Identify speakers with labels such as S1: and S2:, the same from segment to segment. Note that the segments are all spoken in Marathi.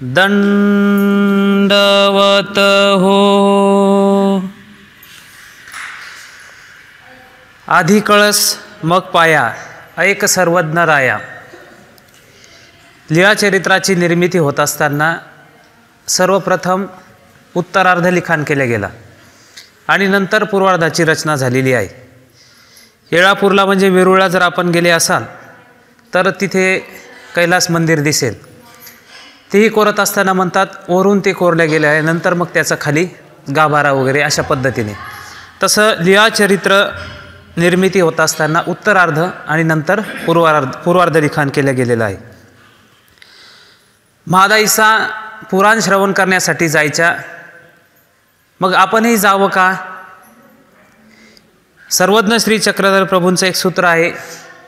S1: दंडवत हो। आधी कळस मग पाया, ऐक सर्वज्ञ राया। लीळाचरित्राची निर्मिती होत असताना सर्वप्रथम उत्तरार्ध लिखाण केलं गेलं आणि नंतर पूर्वार्धाची रचना झालेली आहे। येळापूरला म्हणजे वेरूळला जर आपण गेले असाल तर तिथे कैलास मंदिर दिसेल। तेही कोरत असताना म्हणतात वरून ते कोरले गेले आहे, नंतर मग त्याचा खाली गाभारा वगैरे अशा पद्धतीने। तसं लीळाचरित्र निर्मिती होत असताना उत्तरार्ध आणि नंतर पूर्वार्ध लिखाण केलं गेलेलं आहे। महादाईचा पुराण श्रवण करण्यासाठी जायच्या, मग आपणही जावं का? सर्वज्ञ श्री चक्रधर प्रभूंचं एक सूत्र आहे,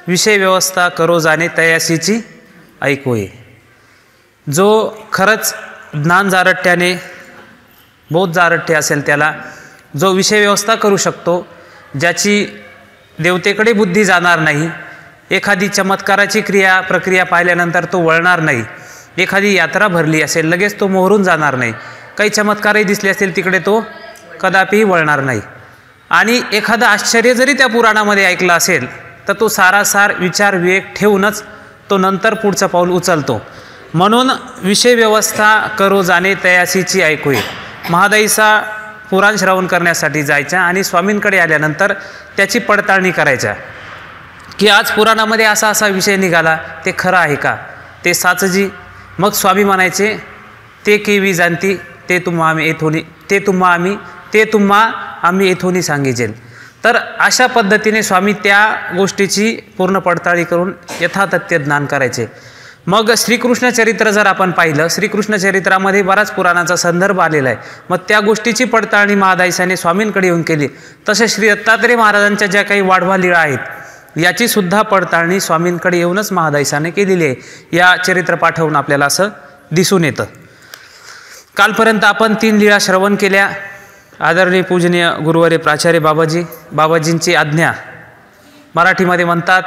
S1: विषय व्यवस्था करो जाणे तयासीची ऐकूये। जो खरंच ज्ञान जारट्याने बहुत जारट्य असेल त्याला जो विषय व्यवस्था करू शकतो, ज्याची देवतेकडे बुद्धी जाणार नाही, एखादी चमत्काराची प्रक्रिया पाहिल्यानंतर तो वळणार नाही, एखादी यात्रा भरली असेल लगेच तो मोहरून जाणार नाही, काही चमत्कारही दिसले असतील तिकडे तो कदापिही वळणार नाही, आणि एखादं आश्चर्य जरी त्या पुराणामध्ये ऐकलं असेल तर तो सारासार विचार विवेक ठेवूनच तो नंतर पुढचं पाऊल उचलतो। म्हणून विषय व्यवस्था करो जाणे तयासीची ऐकूये। महादाईचा पुराण श्रवण करण्यासाठी जायच्या आणि स्वामींकडे आल्यानंतर त्याची पडताळणी करायच्या की आज पुराणामध्ये असा असा विषय निघाला, ते खरं आहे का, ते साचजी? मग स्वामी म्हणायचे ते केवी जाणती ते तुम्हा आम्ही येथोनी सांगिजेल। तर अशा पद्धतीने स्वामी त्या गोष्टीची पूर्ण पडताळी करून यथातथ्य ज्ञान करायचे। मग श्रीकृष्ण चरित्र जर आपण पाहिलं, श्रीकृष्ण चरित्रामध्ये बराच पुराणाचा संदर्भ आलेला आहे, मग त्या गोष्टीची पडताळणी महादाईसाने स्वामींकडे येऊन केली। तसे श्री दत्तात्रय महाराजांच्या ज्या काही वाढवा लीळा आहेत याची सुद्धा पडताळणी स्वामींकडे येऊनच महादाईसाने केलेली आहे। या चरित्र पाठवून आपल्याला असं दिसून येतं। कालपर्यंत आपण 3 लीळा श्रवण केल्या। आदरणीय पूजनीय गुरुवर्य प्राचार्य बाबाजींची आज्ञा, मराठीमध्ये म्हणतात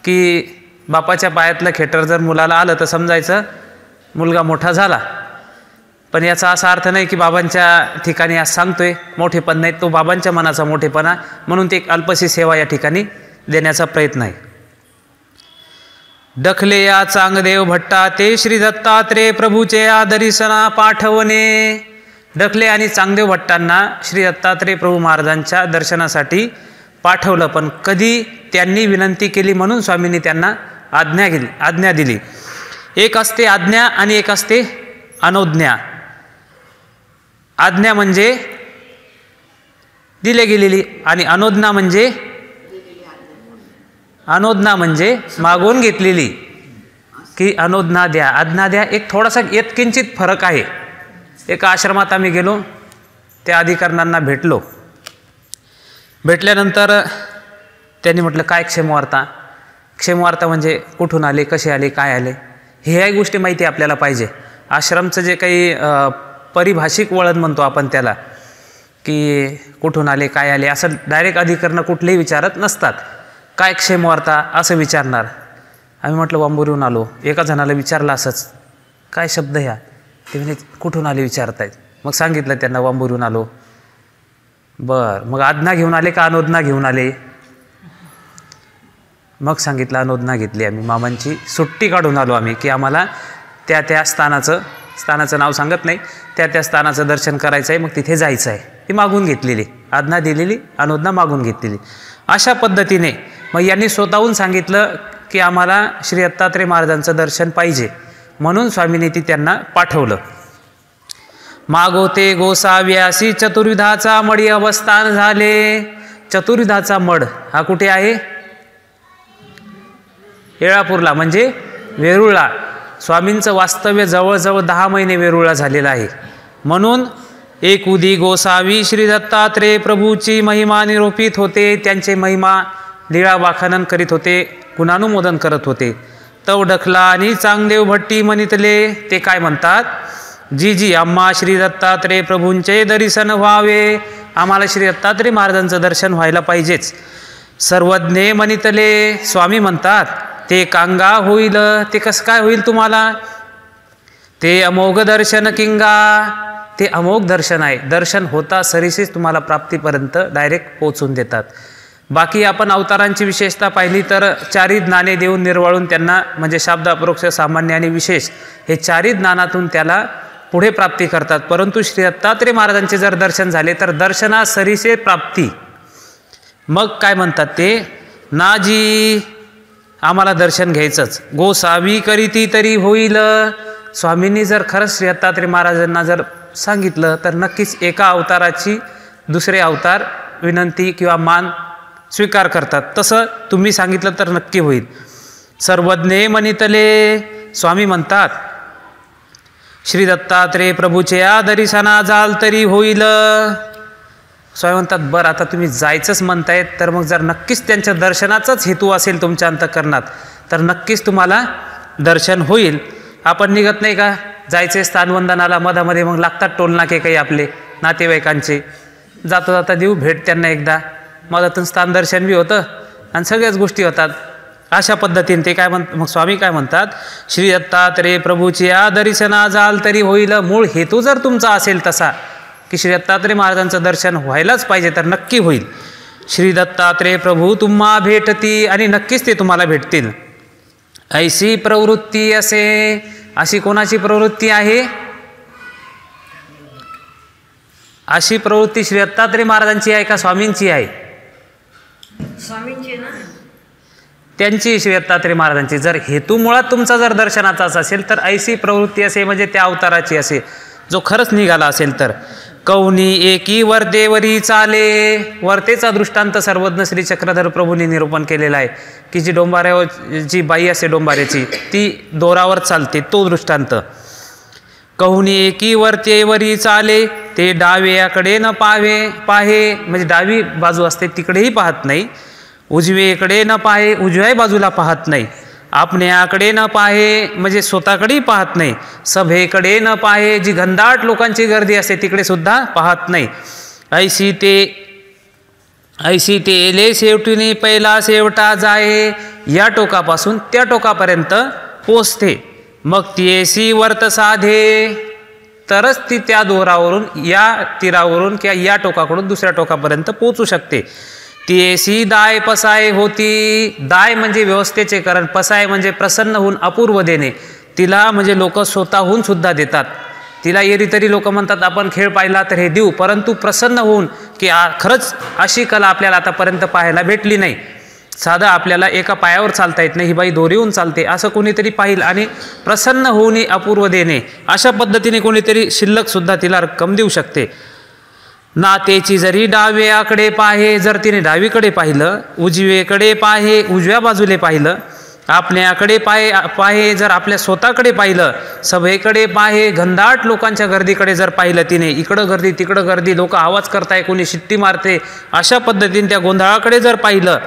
S1: की बापाच्या पायातलं खेटर जर मुलाला आलं तर समजायचं मुलगा मोठा झाला, पण याचा असा अर्थ नाही की बाबांच्या ठिकाणी आज सांगतोय मोठेपण नाही, तो बाबांच्या मनाचा मोठेपणा, म्हणून ते एक अल्पशी सेवा या ठिकाणी देण्याचा प्रयत्न आहे। डखले या चांगदेव भट्टा ते श्री दत्तात्रय प्रभूचे आदरिसना पाठवणे। डखले आणि चांगदेव भट्टांना श्री दत्तात्रय प्रभू महाराजांच्या दर्शनासाठी पाठवलं, पण कधी त्यांनी विनंती केली म्हणून स्वामींनी त्यांना आज्ञा दिली। एक असते आज्ञा आणि एक असते अनुज्ञा। आज्ञा म्हणजे दिले गेलेली आणि अनुज्ञा म्हणजे मागून घेतलेली, की अनुज्ञा द्या आज्ञा द्या, एक थोडासा यत्किंचित फरक आहे। एका आश्रमात आम्ही गेलो, त्या अधिकाऱ्यांना भेटल्यानंतर त्यांनी म्हटलं काय क्षेमवार्ता? क्षेमवार्ता म्हणजे कुठून आले, कसे आले, काय आले, ह्याही गोष्टी माहिती आपल्याला पाहिजे। आश्रमचं जे काही पारिभाषिक वळण म्हणतो आपण त्याला, की कुठून आले, काय आले, असं डायरेक्ट अधिकाऱ्यांना कुठलेही विचारत नसतात। काय क्षेमवार्ता असं विचारणार? आम्ही म्हटलं वांबुरीहून आलो। एका जणाला विचारलं असंच, काय शब्द ह्या? ते म्हणजे कुठून आले विचारतायत। मग सांगितलं त्यांना वांबुरीहून आलो। बरं, मग आज्ञा घेऊन आले का अनुज्ञा घेऊन आले? मग सांगितलं अनुज्ञा घेतली आम्ही, मामांची सुट्टी काढून आलो आम्ही, की आम्हाला त्या स्थानाचं नाव सांगत नाही, त्या स्थानाचं दर्शन करायचं आहे, मग तिथे जायचं आहे। ती मागून घेतलेली, आज्ञा दिलेली, अनुज्ञा मागून घेतलेली। अशा पद्धतीने मग यांनी स्वतःहून सांगितलं की आम्हाला श्री दत्तात्रय महाराजांचं दर्शन पाहिजे, म्हणून स्वामींनी ती त्यांना पाठवलं। मागोते गोसाव्यासी चतुर्विधाचा मडी अवस्थान झाले। चतुर्विधाचा मड हा कुठे आहे? येळापूरला म्हणजे वेरूळला। स्वामींचं वास्तव्य जवळजवळ 10 महिने वेरूळला झालेलं आहे। म्हणून एक उदी गोसावी श्री दत्तात्रय प्रभूची महिमा निरूपित होते, त्यांचे महिमा लीळा वाखाणन करीत होते, गुणानुमोदन करत होते। तव डखला आणि चांगदेव भट्टी म्हणितले, ते काय म्हणतात? जी आम्हा श्री दत्तात्रय प्रभूंचे दर्शन व्हावे, आम्हाला श्री दत्तात्रय महाराजांचं दर्शन व्हायला पाहिजेच। सर्वज्ञ म्हणितले, स्वामी म्हणतात ते कांगा होईल, ते कसं काय होईल तुम्हाला? ते अमोघ दर्शन किंगा, ते अमोघ दर्शन आहे. दर्शन होता सरीसीच तुम्हाला प्राप्तीपर्यंत डायरेक्ट पोचून देतात. बाकी आपण अवतारांची विशेषता पाहिली तर चारी ज्ञाने देऊन निर्वाळून त्यांना म्हणजे शब्द अपरोक्ष सामान्य आणि विशेष हे चारी ज्ञानातून त्याला पुढे प्राप्ती करतात. परंतु श्री दत्तात्रेय महाराजांचे जर दर्शन झाले तर दर्शना सरीसे प्राप्ती. मग काय म्हणतात ते, नाजी आम्हाला दर्शन घ्यायचंच, गोसावी करीती तरी होईल. स्वामींनी जर खरंच श्री दत्तात्रेय महाराजांना जर सांगितलं तर नक्कीच एका अवताराची दुसरे अवतार विनंती किंवा मान स्वीकार करतात. तसं तुम्ही सांगितलं तर नक्की होईल. सर्वज्ञे मनितले स्वामी म्हणतात श्री दत्तात्रेय प्रभूचे दर्शना जाल तरी होईल. स्वामी म्हणतात बरं आता तुम्ही जायचंच म्हणतायत तर मग जर नक्कीच त्यांच्या दर्शनाचाच हेतू असेल तुमच्या अंतःकरणात तर नक्कीच तुम्हाला दर्शन होईल. आपण निघत नाही का जायचे स्थानवंदनाला, मधामध्ये मग लागतात टोलनाके काही आपले नातेवाईकांचे, जाता जाता देऊ भेट त्यांना एकदा, मधातून स्थान दर्शन बी होतं आणि सगळ्याच गोष्टी होतात. अशा पद्धतीने ते काय मग स्वामी काय म्हणतात, श्री दत्तात्रेय प्रभूची दर्शना जाल तरी होईल. मूळ हेतू जर तुमचा असेल तसा की श्री दत्तात्रेय महाराजांचं दर्शन व्हायलाच पाहिजे तर नक्की होईल. श्री दत्तात्रेय प्रभू तुम्हा भेटती आणि नक्कीच ते तुम्हाला भेटतील. ऐशी प्रवृत्ती असे, अशी कोणाची प्रवृत्ती आहे, अशी प्रवृत्ती श्री दत्तात्रेय महाराजांची आहे का स्वामींची आहे?
S2: स्वामींची ना,
S1: त्यांची श्री दत्तात्रेय महाराजांची. जर हेतू मुळात तुमचा जर दर्शनाचाच असेल तर ऐशी प्रवृत्ती असे म्हणजे त्या अवताराची असे जो खरंच निघाला असेल तर. कौनी एकी वर्तेवरी चाले, वर्तेचा दृष्टांत सर्वज्ञ श्री चक्रधर प्रभूंनी निरूपण केलेला आहे की जी डोंबाऱ्यावर जी बाई असते डोंबाऱ्याची ती दोरावर चालते, तो दृष्टांत. कहुनी एकी वर्तेवरी चाले, ते डाव्याकडे न पाहे म्हणजे डावी बाजू असते तिकडेही पाहत नाही, उजवीकडे न पाहे उजव्या बाजूला पाहत नाही, आपण्याकडे न पाहे म्हणजे स्वतःकडेही पाहत नाही, सभेकडे न पाहे जी घनदाट लोकांची गर्दी असते तिकडे सुद्धा पाहत नाही. ऐशी ते एले शेवटीने पहिला शेवटा जाये, या टोकापासून त्या टोकापर्यंत पोचते. मग ती ऐशी वर्त साधे, तरच ती त्या दोरावरून या तीरावरून किंवा या टोकाकडून दुसऱ्या टोकापर्यंत पोचू शकते. ती ऐशी दाय पसाय होती, दाय म्हणजे व्यवस्थेचे कारण, पसाय म्हणजे प्रसन्न होऊन अपूर्व देणे. तिला म्हणजे लोक स्वतःहून सुद्धा देतात. तिला येरी तरी लोक म्हणतात आपण खेळ पाहिला तर हे देऊ, परंतु प्रसन्न होऊन की खरंच अशी कला आपल्याला आतापर्यंत पाहायला भेटली नाही. साधं आपल्याला एका पायावर चालता येत नाही, ही बाई दोरीहून चालते असं कोणीतरी पाहिल आणि प्रसन्न होऊन अपूर्व देणे अशा पद्धतीने कोणीतरी शिल्लक सुद्धा तिला रक्कम देऊ शकते. नातेची जरी डाव्याकडे पाहे, जर तिने डावीकडे पाहिलं, उजवीकडे पाहे उजव्या बाजूले पाहिलं, आपल्याकडे पाहे जर आपल्या स्वतःकडे पाहिलं, सभेकडे पाहे घनदाट लोकांच्या गर्दीकडे जर पाहिलं तिने, इकडं गर्दी तिकडं गर्दी, लोक आवाज करताय, कोणी शिट्टी मारते, अशा पद्धतीने त्या गोंधळाकडे जर पाहिलं,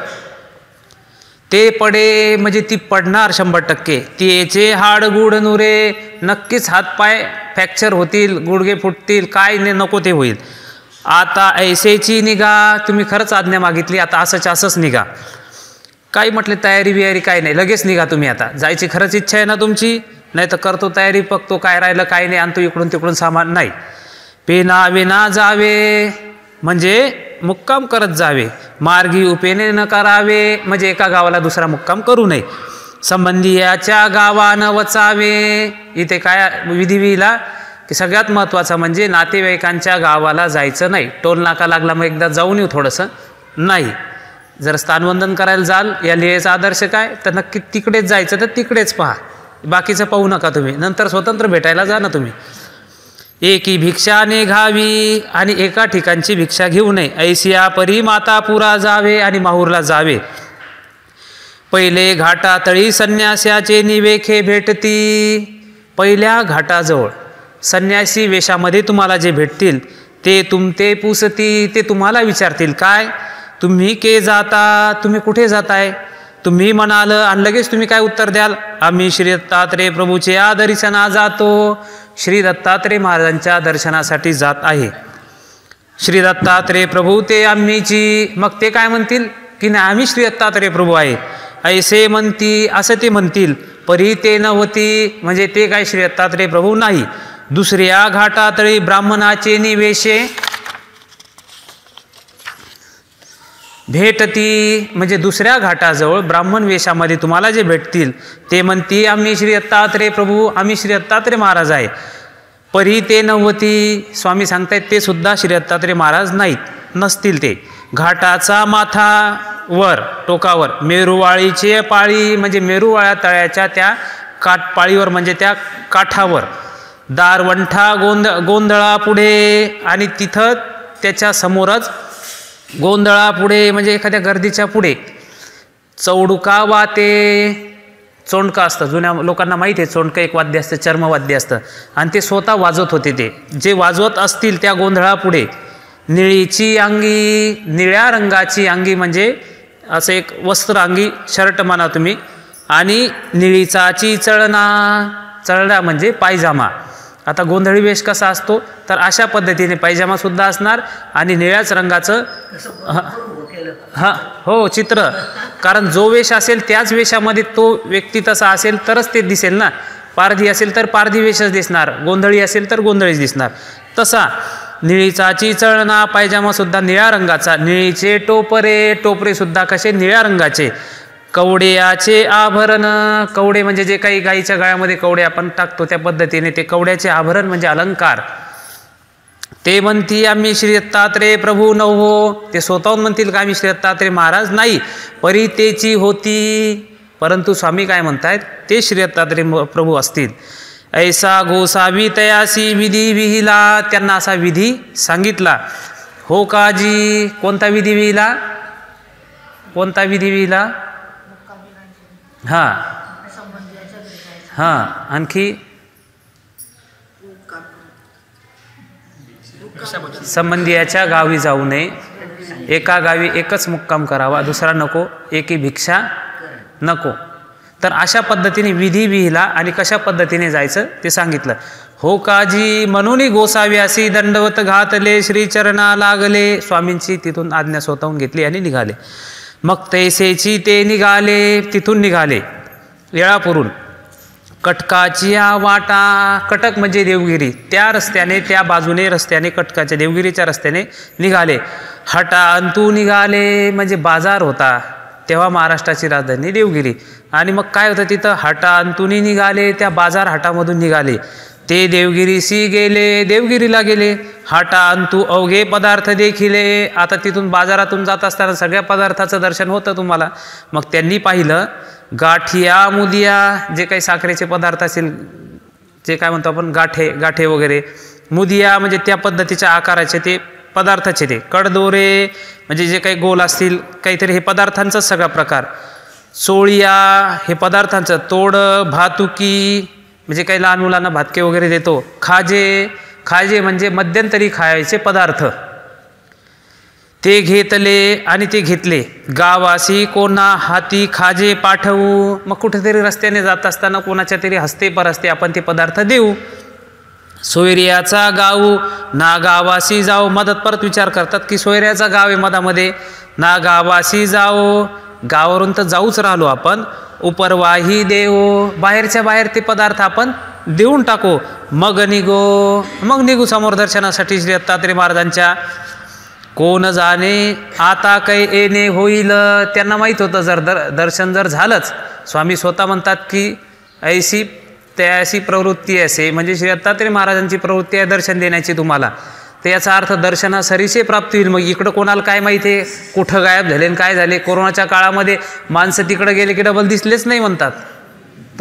S1: ते पडे म्हणजे ती पडणार 100%. तिचे हाड गुड नुरे, नक्कीच हातपाय फ्रॅक्चर होतील, गुडघे फुटतील, काय नको ते होईल. आता ऐसेची निघा, तुम्ही खरंच आज्ञा मागितली, आता असंच निघा. काही म्हटले तयारी बियारी काय नाही, लगेच निघा तुम्ही. आता जायची खरंच इच्छा आहे ना तुमची, नाही तर करतो तयारी, बघतो काय राहिलं काय नाही, आणतो इकडून तिकडून सामान नाही. पेना विना जावे म्हणजे मुक्काम करत जावे, मार्गी उपेने न करावे म्हणजे एका गावाला दुसरा मुक्काम करू नये. संबंधियाच्या गावानं वचावे, इथे काय विधिविला की सगळ्यात महत्त्वाचं म्हणजे नातेवाईकांच्या गावाला जायचं नाही. टोल नाका लागला मग एकदा जाऊन येऊ थोडंसं नाही. जर स्थानवंदन करायला जाल, या लिहायचा आदर्श काय तर नक्की तिकडेच जायचं तर तिकडेच पहा, बाकीचं पाहू नका तुम्ही. नंतर स्वतंत्र भेटायला जा ना तुम्ही. एकी भिक्षा निघावी आणि एका ठिकाणची भिक्षा घेऊ नये. ऐसिया परी मातापुरा जावे आणि माहूरला जावे. पहिले घाटातळी संन्यास्याचे निवेखे भेटती, पहिल्या घाटाजवळ संन्यासी वेशामध्ये तुम्हाला जे भेटतील ते तुमते पुसती, ते तुम्हाला विचारतील काय तुम्ही के जाता, तुम्ही कुठे जाताय. तुम्ही म्हणाल आणि लगेच तुम्ही काय उत्तर द्याल, आम्ही श्री दत्तात्रेय प्रभूचे दर्शना जातो, श्री दत्तात्रेय महाराजांच्या दर्शनासाठी जात आहे. श्री दत्तात्रेय प्रभू ते आम्हीची, मग ते काय म्हणतील की नाही आम्ही श्री दत्तात्रेय प्रभू आहे ऐसे म्हणती, असं ते म्हणतील. परी ते नव्हती, म्हणजे ते काय श्री दत्तात्रय प्रभू नाही. दुसऱ्या घाटातळी ब्राह्मणाचे निवेशे भेटती, म्हणजे दुसऱ्या घाटाजवळ ब्राह्मण वेशामध्ये तुम्हाला जे भेटतील ते म्हणती आम्ही श्री दत्तात्रय प्रभू, आम्ही श्री दत्तात्रय महाराज आहे. परी ते नव्हती, स्वामी सांगतायत ते सुद्धा श्री दत्तात्रय महाराज नाहीत, नसतील ते. घाटाचा माथा वर टोकावर मेरुवाळीचे पाळी, म्हणजे मेरुवाळ्या तळ्याच्या त्या काठपाळीवर म्हणजे त्या काठावर दारवंठा गोंधळा पुढे, आणि तिथं त्याच्या समोरच गोंधळा पुढे म्हणजे एखाद्या गर्दीच्या पुढे चौडुका वाते, चोंडका असतं, जुन्या लोकांना माहिती आहे चोंडकं एक वाद्य असतं, चर्मवाद्य असतं, आणि ते स्वतः वाजवत होते. ते जे वाजवत असतील त्या गोंधळा पुढे निळीची अंगी, निळ्या रंगाची अंगी म्हणजे असं एक वस्त्र अंगी शर्ट म्हणा तुम्ही, आणि निळीचाची चळणा, चळणा म्हणजे पायजामा. आता गोंधळी वेश कसा असतो तर अशा पद्धतीने पायजामा सुद्धा असणार आणि निळ्याच रंगाचं हां हो चित्र, कारण जो वेश असेल त्याच वेशामध्ये तो व्यक्ती तसा असेल तरच ते दिसेल ना. पारधी असेल तर पारधी वेशच दिसणार, गोंधळी असेल तर गोंधळीच दिसणार. तसा निळीचाची चळणा, पायजामा सुद्धा निळ्या रंगाचा, निळीचे टोपरे, टोपरे सुद्धा कसे निळ्या रंगाचे. कवड्याचे आभरण, कवडे म्हणजे जे काही गाईच्या गळ्यामध्ये कवडे आपण टाकतो त्या पद्धतीने ते कवड्याचे आभरण म्हणजे अलंकार. ते म्हणती आम्ही श्री दत्तात्रय प्रभू नव्हो, ते स्वतःहून म्हणतील का आम्ही श्री दत्तात्रय महाराज नाही, परी तेची होती. परंतु स्वामी काय म्हणतायत ते श्री दत्तात्रय प्रभू असतील. ऐसा गोसावी तयासी विधी विहिला, त्यांना असा विधी सांगितला. हो काजी, कोणता विधी विहिला, कोणता विधी विहिला? हां हां, आणखी संबंधियाच्या गावी जाऊ नये, एका गावी एकच मुक्काम करावा, दुसरा नको, एकी भिक्षा नको. तर अशा पद्धतीने विधी विहिला आणि कशा पद्धतीने जायचं ते सांगितलं. हो काजी म्हणून गोसाव्यासी दंडवत घातले, श्रीचरणा लागले. स्वामींची तिथून आज्ञा स्वतःहून घेतली आणि निघाले. मग तैसेची ते निघाले, तिथून निघाले येळापुरून. कटकाची वाटा, कटक म्हणजे देवगिरी, त्या रस्त्याने त्या बाजूने रस्त्याने कटकाच्या देवगिरीच्या रस्त्याने निघाले. हटा अंतू निघाले म्हणजे बाजार होता तेव्हा महाराष्ट्राची राजधानी देवगिरी, आणि मग काय होतं तिथं हटा अंतुनी निघाले, त्या बाजार हाटामधून निघाले. ते देवगिरीशी गेले, देवगिरीला गेले. हाटा अंतू अवघे पदार्थ देखिले, आता तिथून बाजारातून जात असताना सगळ्या पदार्थाचं दर्शन होतं तुम्हाला. मग त्यांनी पाहिलं गाठिया मुदिया, जे काही साखरेचे पदार्थ असेल, जे काय म्हणतो आपण गाठे वगैरे, मुदिया म्हणजे त्या पद्धतीच्या आकाराचे ते पदार्थाचे, ते कडदोरे म्हणजे जे काही गोल असतील काहीतरी, हे पदार्थांचाच सगळा प्रकार. सोळिया हे पदार्थांचं, तोड भातुकी म्हणजे काही लहान मुलांना भातके वगैरे देतो. खाजे, खाजे म्हणजे मध्यंतरी खायचे पदार्थ, ते घेतले आणि ते घेतले. गावासी कोणा हाती खाजे पाठवू, मग कुठेतरी रस्त्याने जात असताना कोणाच्या तरी हस्ते परस्ते आपण ते पदार्थ देऊ. सोयऱ्याचा गाव ना गावासी जाओ, मदत परत विचार करतात की सोयऱ्याचा गाव आहे मधामध्ये, ना गावासी जाओ, गावावरून तर जाऊच राहिलो आपण. उपरवाही देव, बाहेरच्या बाहेर ते पदार्थ आपण देऊन टाकू. मग निघू समोर दर्शनासाठी श्री दत्तात्रय महाराजांच्या. कोण जाणे आता काही येणे होईल, त्यांना माहीत होतं जर दर्शन जर झालंच, स्वामी स्वतः म्हणतात की ऐशी त्याशी प्रवृत्ती असे, म्हणजे श्री दत्तात्रय महाराजांची प्रवृत्ती आहे दर्शन देण्याची तुम्हाला, तर याचा अर्थ दर्शनासरीचे प्राप्ती होईल. मग इकडं कोणाला काय माहिती आहे कुठं गायब झाले काय झाले, कोरोनाच्या काळामध्ये माणसं तिकडं गेले की डबल दिसलेच नाही म्हणतात,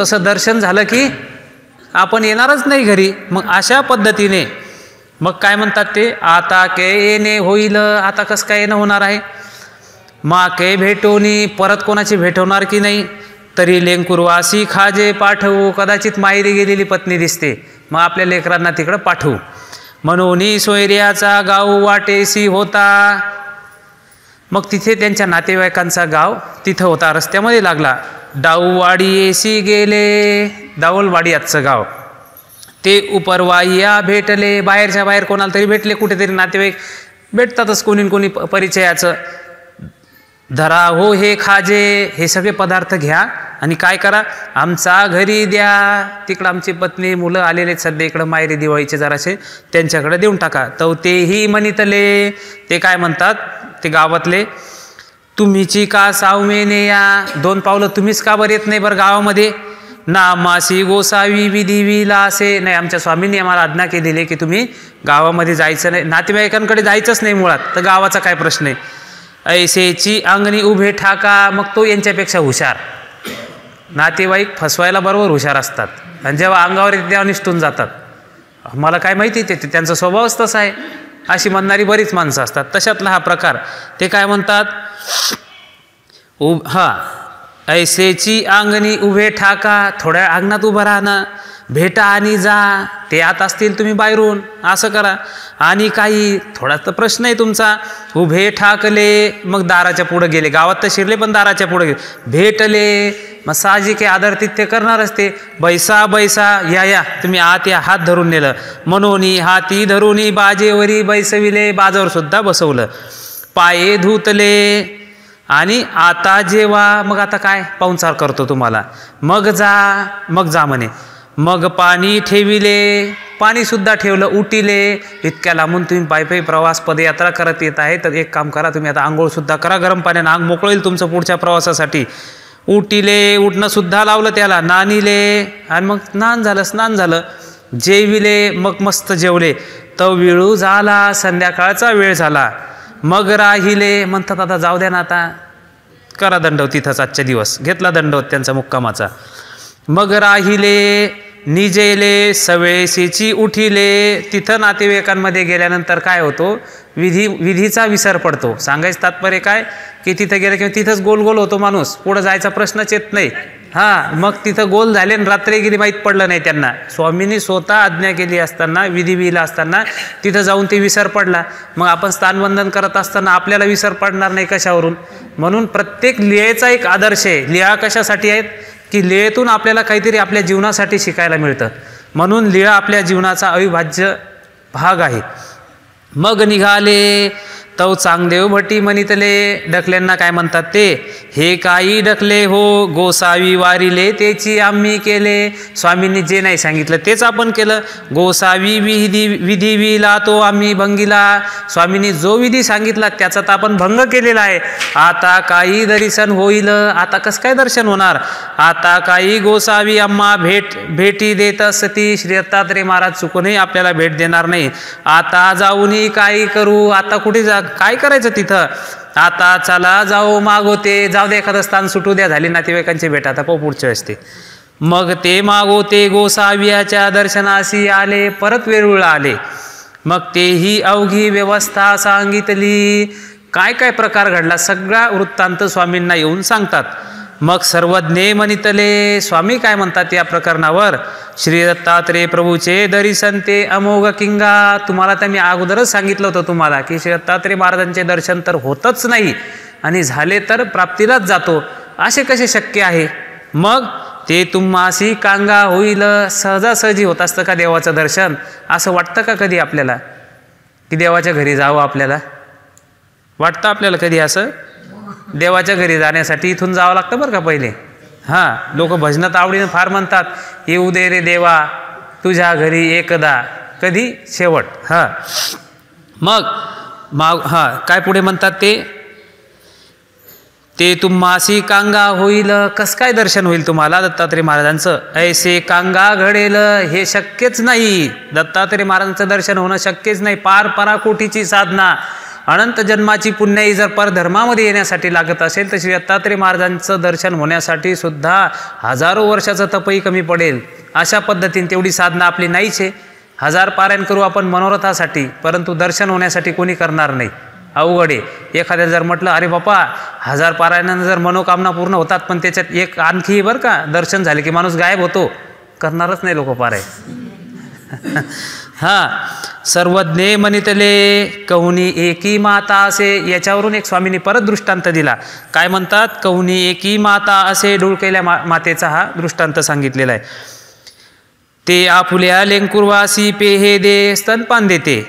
S1: तसं दर्शन झालं की आपण येणारच नाही घरी. मग अशा पद्धतीने मग काय म्हणतात ते, आता के येणे होईल, आता कसं काय येणं होणार आहे. मा के भेटोनी, परत कोणाची भेटवणार की नाही. तरी लेंकुरवासी खाजे पाठवू, कदाचित माहेरी गेलेली पत्नी दिसते, मग आपल्या लेकरांना तिकडं पाठवू. म्हणून सोयऱ्याचा गाव वाटेसी होता, मग तिथे त्यांच्या नातेवाईकांचा गाव तिथं होता, रस्त्यामध्ये लागला. डाऊवाडी येसी गेले, दाऊलवाडी आजचं गाव. ते उपरवाह्या भेटले, बाहेरच्या बाहेर कोणाला तरी भेटले, कुठेतरी नातेवाईक भेटतातच कोणी कोणी परिचयाचं. धरा हो हे खाजे, हे सगळे पदार्थ घ्या आणि काय करा, आमचा घरी द्या. तिकडं आमची पत्नी मुलं आलेले सध्या इकडं मायरी दिवाळीचे जरासे, त्यांच्याकडे देऊन टाका. तर तेही म्हणितले, ते काय म्हणतात ते गावातले, तुम्हीची का सावमेने या, 2 पावलं तुम्हीच का बरं येत नाही बरं गावामध्ये. नामासी गोसावी विधिविला असे नाही, आमच्या स्वामींनी आम्हाला आज्ञा केलेली आहे की तुम्ही गावामध्ये जायचं नाही, नातेवाईकांकडे जायचंच नाही मुळात, तर गावाचा काय प्रश्न आहे. ऐसेची अंगणी उभे ठाका, मग तो यांच्यापेक्षा हुशार. नातेवाईक फसवायला बरोबर हुशार असतात, आणि जेव्हा अंगावर येते तेव्हा निष्ठून जातात. मला काय माहिती ते त्यांचा स्वभावच तसा आहे, अशी म्हणणारी बरीच माणसं असतात. तशातला हा प्रकार. ते काय म्हणतात, ऐसेची अंगणी उभे ठाका, थोड्या अंगणात उभं राहणं, भेटा आणि जा. ते आत असतील तुम्ही बाहेरून, असं करा. आणि काही थोडा तर प्रश्न आहे तुमचा, उभे ठाकले, मग दाराच्या पुढे गेले. गावात तर शिरले पण दाराच्या पुढे गेले. भेटले, मग साहजिक आदर तिथे करणारच ते. बैसा बैसा, या तुम्ही आत या, हात धरून नेलं. मनोनी हाती धरूनी बाजेवरी बैसविले, बाजावर सुद्धा बसवलं. पाये धुतले, आणि आता जेव्हा, मग आता काय पाहुणचार करतो तुम्हाला, मग जा म्हणे. मग पाणी ठेविले, पाणी सुद्धा ठेवलं. उटिले, इतक्या लांबून तुम्ही पायी प्रवास पदयात्रा करत येत आहे, तर एक काम करा, तुम्ही आता आंघोळ सुद्धा करा गरम पाण्यानं, अंग मोकळं होईल तुमचं पुढच्या प्रवासासाठी. उटिले, उठणं सुद्धा लावलं त्याला. नानिले, आणि मग स्नान झालं. जेविले, मग मस्त जेवले. तर वेळू झाला, संध्याकाळचा वेळ झाला. मग राहिले, म्हणतात आता जाऊ द्या ना, आता करा दंडवत तिथंच आजच्या दिवस. घेतला दंडवत त्यांचा मुक्कामाचा. मग राहिले, निजेले, सवेशीची उठिले. तिथं नातेवाईकांमध्ये गेल्यानंतर काय होतो, विधीचा विसर पडतो. सांगायचं तात्पर्य काय, की तिथं गेलं किंवा तिथंच गोल गोल होतो माणूस, पुढं जायचा प्रश्नच येत नाही. मग तिथं गोल झाले आणि रात्री गेली, माहीत पडलं नाही त्यांना. स्वामींनी स्वतः आज्ञा केली असताना, विधिविला असताना तिथं जाऊन ते विसर पडला. मग आपण स्थानबंधन करत असताना आपल्याला विसर पडणार नाही कशावरून. म्हणून प्रत्येक लीळेचा एक आदर्श आहे. लीळा कशासाठी आहेत, की लीळेतून आपल्याला काहीतरी आपल्या जीवनासाठी शिकायला मिळतं. म्हणून लीळा आपल्या जीवनाचा अविभाज्य भाग आहे. मग निघाले, तव चांगदेव भटी म्हणितले. डकल्यांना काय म्हणतात ते, हे काही डकले हो, गोसावी वारिले तेची आम्ही केले. स्वामींनी जे नाही सांगितलं तेच आपण केलं. गोसावी विधिविला तो आम्ही भंगिला. स्वामींनी जो विधी सांगितला त्याचा तर आपण भंग केलेला आहे. आता काही दर्शन होईल, आता कसं काय दर्शन होणार. आता काही गोसावी आम्हा भेटी देत असती. श्री दत्तात्रय महाराज चुकूनही आपल्याला भेट देणार नाही. आता जाऊनही काही करू, आता कुठे काय करायचं तिथं. आता चला जाऊ मागोते, जाऊ दे एखादं स्थान सुटू द्या, झाली नातेवाईकांची भेट, आता पुढच्या असते. मग ते मागोते गोसावियाच्या दर्शनाशी आले, परत वेरूळ आले. मग तेही अवघी व्यवस्था सांगितली. काय काय प्रकार घडला सगळा वृत्तांत स्वामींना येऊन सांगतात. मग सर्वज्ञ म्हणितले. स्वामी काय म्हणतात या प्रकरणावर, श्री दत्तात्रय प्रभूचे दर्शन ते अमोघ किंगा. तुम्हाला तर मी अगोदरच सांगितलं होतं तुम्हाला, की श्री दत्तात्रय महाराजांचे दर्शन तर होतच नाही, आणि झाले तर प्राप्तीलाच जातो, असे कसे शक्य आहे. मग ते तुम्हासी कांगा होईल. सहजासहजी होत असतं का देवाचं दर्शन. असं वाटतं का कधी आपल्याला, की देवाच्या घरी जावं. आपल्याला वाटतं आपल्याला कधी असं. देवाच्या घरी जाण्यासाठी इथून जावं लागतं बरं का पहिले. लोक भजनात आवडीनं फार म्हणतात, येऊ दे रे देवा तुझ्या घरी एकदा, कधी शेवट. मग काय पुढे म्हणतात ते तुम्हासी कांगा होईल. कस काय दर्शन होईल तुम्हाला दत्तात्रय महाराजांचं. ऐसे कांगा घडेल, हे शक्यच नाही. दत्तात्रय महाराजांचं दर्शन होणं शक्यच नाही. पार पराकोटीची साधना, अनंत जन्माची पुण्याई जर परधर्मामध्ये येण्यासाठी लागत असेल, तर श्री दत्तात्रय महाराजांचं दर्शन होण्यासाठी सुद्धा हजारो वर्षाचं तपही कमी पडेल. अशा पद्धतीने तेवढी साधना आपली नाहीच आहे. 1000 पारायण करू आपण मनोरथासाठी, परंतु दर्शन होण्यासाठी कोणी करणार नाही. अवघड आहे. एखाद्याला जर म्हटलं, अरे बापा 1000 पारायणानं जर मनोकामना पूर्ण होतात, पण त्याच्यात एक आणखी बरं का, दर्शन झाले की माणूस गायब होतो, करणारच नाही लोक पारायण. सर्वज्ञ म्हणितले कहुनी एकी माता असे. याच्यावरून एक स्वामींनी परत दृष्टांत दिला. काय म्हणतात, कहुनी एकी माता असे. डुळकेल्या मातेचा हा दृष्टांत सांगितलेला आहे. ते आपुल्या लेंकुरवासी पेहे दे, स्तनपान देते.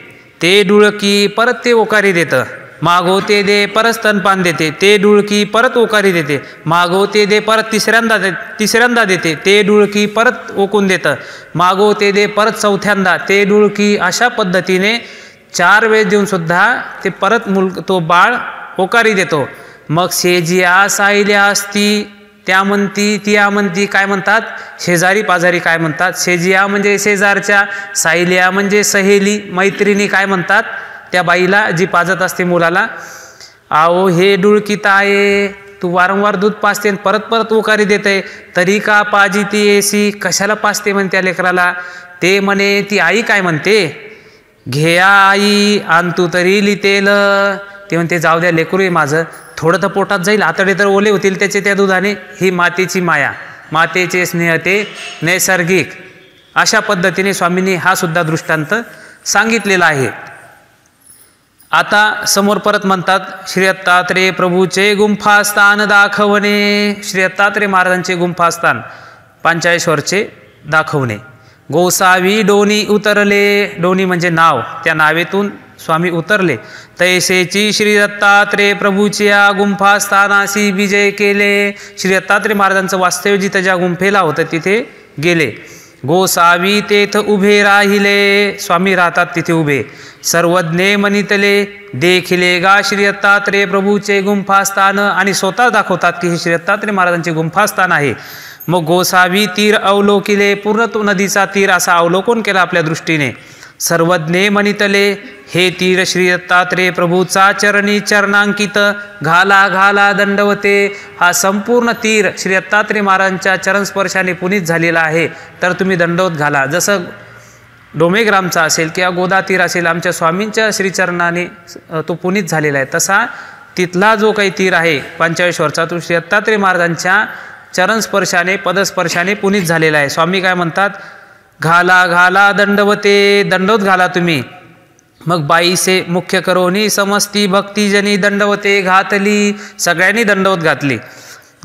S1: ते डुळकी परत ते ओकारी देतं. मागवते दे परत स्तनपान देते, ते डुळकी परत ओकारी देते, मागवते दे परत तिसऱ्यांदा देते, ते डुळकी परत ओकून देतं, मागवते दे परत चौथ्यांदा, ते डुळकी. अशा पद्धतीने 4 वेळेस देऊन सुद्धा ते परत तो बाळ ओकारी देतो. मग शेजिया सायल्या असती, त्या म्हणती त्या म्हणती, काय म्हणतात, शेजारी पाजारी काय म्हणतात, शेजिया म्हणजे शेजारच्या, सायल्या म्हणजे सहेली मैत्रिणी काय म्हणतात त्या बाईला जी पाजत असते मुलाला, आओ हे डुळकीत आहे, तू वारंवार दूध पाजते परत परत उकारी देते, तरी का पाजी ती एसी, कशाला पाजते म्हणते त्या लेकराला. ते म्हणे ती आई काय म्हणते, घे आई आणतू तरी लितेल. ते म्हणते जाऊ द्या लेकरू आहे माझं, थोडं तर पोटात जाईल, आतडे तर ओले होतील त्याचे त्या दुधाने. ही मातेची माया, मातेचे स्नेह ते नैसर्गिक. अशा पद्धतीने स्वामींनी हा सुद्धा दृष्टांत सांगितलेला आहे. आता समोर परत म्हणतात, श्री दत्तात्रेय प्रभूचे गुंफास्थान दाखवणे. श्री दत्तात्रेय महाराजांचे गुंफास्थान पंचाळेश्वरचे दाखवणे. गोसावी डोनी उतरले, डोनी म्हणजे नाव, त्या नावेतून स्वामी उतरले. तैसेची श्री दत्तात्रेय प्रभूच्या गुंफास्थानाशी विजय केले. श्री दत्तात्रेय महाराजांचं वास्तव्य जिथं ज्या गुंफेला होतं तिथे गेले. गोसावी तेथ उभे राहिले, स्वामी राहतात तिथे उभे. सर्वज्ञे मनितले देखिले गा श्री दत्तात्रेय प्रभूचे गुंफास्थान, आणि स्वतः दाखवतात की हे श्री दत्तात्रेय महाराजांचे गुंफास्थान आहे. मग गोसावी तीर अवलोकिले, पूर्ण तो नदीचा तीर असा अवलोकन केला आपल्या दृष्टीने. सर्वज्ञे मनितले हे तीर श्री दत्तात्रेय प्रभूचा चरणी चरणांकित, घाला घाला दंडवते. हा संपूर्ण तीर श्री दत्तात्रेय महाराजांच्या चरणस्पर्शाने पुनीत झालेला आहे, तर तुम्ही दंडवत घाला. जसं डोमेग्रामचा असेल किंवा गोदा तीर असेल, आमच्या स्वामींच्या श्रीचरणाने तो पुनीत झालेला आहे, तसा तिथला जो काही तीर आहे पंचाळेश्वरचा, तो श्री दत्तात्रेय महाराजांच्या चरणस्पर्शाने पदस्पर्शाने पुनीत झालेला आहे. स्वामी काय म्हणतात, घाला घाला दंडवते, दंडवत घाला तुम्ही. मग बाईसे मुख्य करोनी समस्ती भक्तिजनी दंडवते घातली, सगळ्यांनी दंडवत घातली.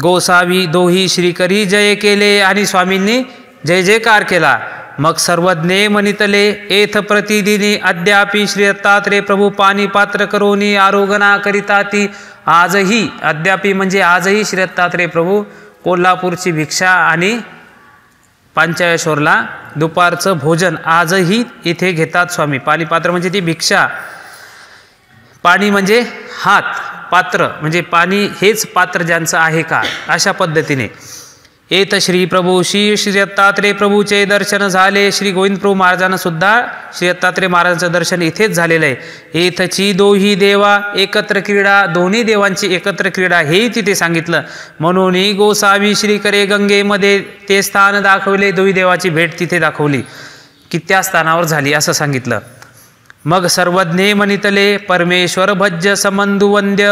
S1: गोसावी दोही श्रीकरी जय केले, आणि स्वामींनी जय जयकार केला. मग सर्वज्ञे मनितले एथ प्रतिदिनी अद्यापि श्री दत्तात्रेय प्रभू पाणी पात्र करोनी आरोगणा करिता ती. आजही, अद्यापि म्हणजे आजही श्री दत्तात्रेय प्रभू कोल्हापूरची भिक्षा आणि पंचाळेश्वरला दुपारचं भोजन आजही इथे घेतात स्वामी. पाणी पात्र म्हणजे ती भिक्षा, पाणी म्हणजे हात, पात्र म्हणजे पाणी, हेच पात्र ज्यांचं आहे का, अशा पद्धतीने. एत श्री प्रभूशी श्री दत्तात्रेय प्रभूचे दर्शन झाले. श्री गोविंद प्रभू महाराजांना सुद्धा श्री दत्तात्रेय महाराजांचं दर्शन इथेच झालेलं आहे. एथची दोही देवा एकत्र क्रीडा, दोन्ही देवांची एकत्र क्रीडा हेही तिथे सांगितलं. म्हणून गोसावी श्री करे गंगेमध्ये ते स्थान दाखवले, दोही देवाची भेट तिथे दाखवली की त्या स्थानावर झाली असं सांगितलं. मग सर्वज्ञे मनितले परमेश्वर भज्य संबंधू वंद्य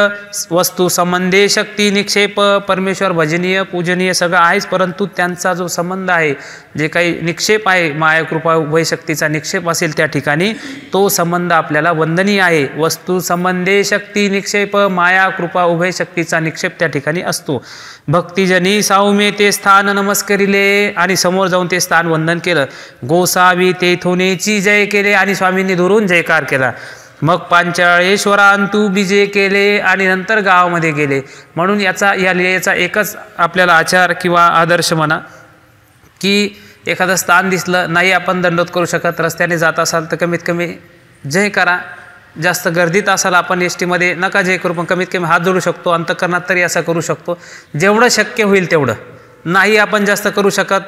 S1: वस्तू संबंधे शक्ती निक्षेप. परमेश्वर भजनीय पूजनीय सगळं आहेच, परंतु त्यांचा जो संबंध आहे, जे काही निक्षेप आहे, माया कृपा उभय शक्तीचा निक्षेप असेल त्या ठिकाणी, तो संबंध आपल्याला वंदनीय आहे. वस्तू संबंधे शक्ती निक्षेप, माया कृपा उभय शक्तीचा निक्षेप त्या ठिकाणी असतो. भक्तिजनी साऊमे ते स्थान नमस्करिले, आणि समोर जाऊन ते स्थान वंदन केलं. गोसावी तेथुनेची जय केले, आणि स्वामींनी दुरून जयकार केला. मग पंचाळेश्वरांतू विजय केले, आणि नंतर गावामध्ये गेले. म्हणून या लीलेचा एकच आपल्याला आचार किंवा आदर्श म्हणा की एखादं स्थान दिसलं, नाही आपण दंडोत करू शकत, रस्त्याने जात असाल तर कमीत कमी जय करा. जास्त गर्दीत असाल आपण एस टीमध्ये, नका जय करू, पण कमीत कमी हात जोडू शकतो, अंतःकरणात तरी असं करू शकतो. जेवढं शक्य होईल तेवढं, नाही आपण जास्त करू शकत,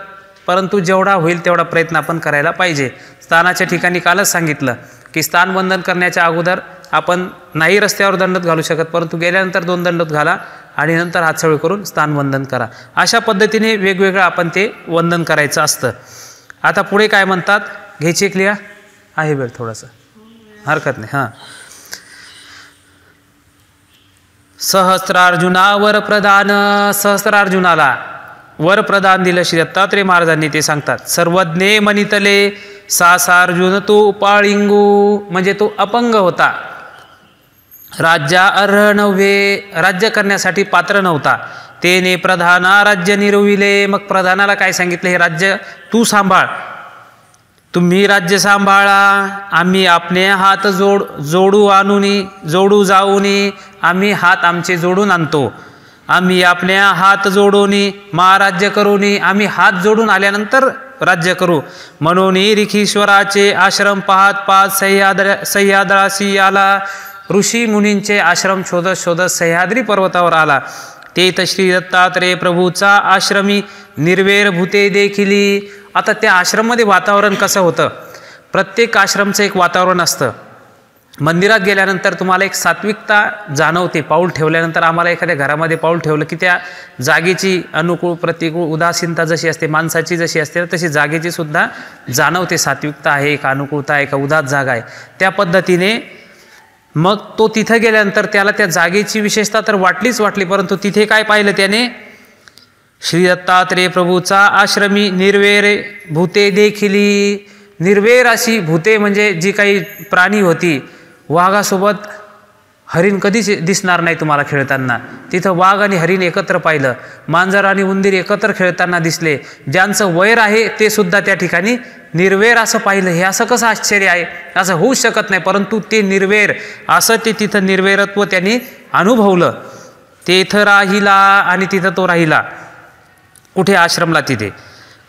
S1: परंतु जेवढा होईल तेवढा प्रयत्न आपण करायला पाहिजे. स्थानाच्या ठिकाणी कालच सांगितलं की स्थान वंदन करण्याच्या अगोदर आपण नाही रस्त्यावर दंडोत घालू शकत, परंतु गेल्यानंतर 2 दंडोत घाला आणि नंतर हातसळी करून स्थान वंदन करा. अशा पद्धतीने वेगवेगळं आपण ते वंदन करायचं असतं. आता पुढे काय म्हणतात, घ्यायची एक लिहा आहे वेळ थोडंसं, हरकत नाही. हां, सहस्त्रार्जुनावर प्रदान, सहस्त्रार्जुनाला वर प्रदान दिलं श्री दत्तात्रेय महाराजांनी, ते सांगतात. सर्वज्ञे मनितले सासार्जुन तो उपाळिंगू, म्हणजे तो अपंग होता, राज्या अर्ह नव्हे, राज्य करण्यासाठी पात्र नव्हता. तेने प्रधाना राज्य निरविले, मग प्रधानाला काय सांगितलं, हे राज्य तू सांभाळ, तुम्ही राज्य सांभाळा, आम्ही आपले हात जोडू जाऊनी, आम्ही हात आमचे जोडून आणतो. आम्ही आपले हात जोडूनी महाराज्य करूनी, आम्ही हात जोडून आल्यानंतर राज्य करू. म्हणून रिखीश्वराचे आश्रम पाहत सह्याद्राशी आला. ऋषी मुनींचे आश्रम शोधत शोधत सह्याद्री पर्वतावर आला. तेथ श्री दत्तात्रेय प्रभूचा आश्रमी निर्वेर भूते देखिली. आता त्या आश्रममध्ये वातावरण कसं होतं? प्रत्येक आश्रमचं एक वातावरण असतं. मंदिरात गेल्यानंतर तुम्हाला एक सात्विकता जाणवते. पाऊल ठेवल्यानंतर आम्हाला एखाद्या घरामध्ये पाऊल ठेवलं की त्या जागेची अनुकूल प्रतिकूल उदासीनता जशी असते, माणसाची जशी असते तशी जागेची सुद्धा जाणवते. सात्विकता आहे, एक अनुकूलता आहे, का उदास जागा आहे. त्या पद्धतीने मग तो तिथं गेल्यानंतर त्याला त्या जागेची विशेषता तर वाटली, परंतु तिथे काय पाहिलं त्याने? श्री दत्तात्रेय प्रभूचा आश्रमी निर्वेर भूते देखिली. निर्वेर अशी भूते म्हणजे जी काही प्राणी होती. वाघासोबत हरिण कधीच दिसणार नाही तुम्हाला खेळताना. तिथं वाघ आणि हरिण एकत्र पाहिलं. मांजर आणि उंदीर एकत्र खेळताना दिसले. ज्यांचं वैर आहे ते सुद्धा त्या ठिकाणी निर्वेर असं पाहिलं. हे असं कसं आश्चर्य आहे? असं होऊच शकत नाही, परंतु ते निर्वेर असं ते तिथं निर्वेरत्व त्यांनी अनुभवलं. तेथं राहिला आणि तिथं तो राहिला. कुठे? आश्रमला. तिथे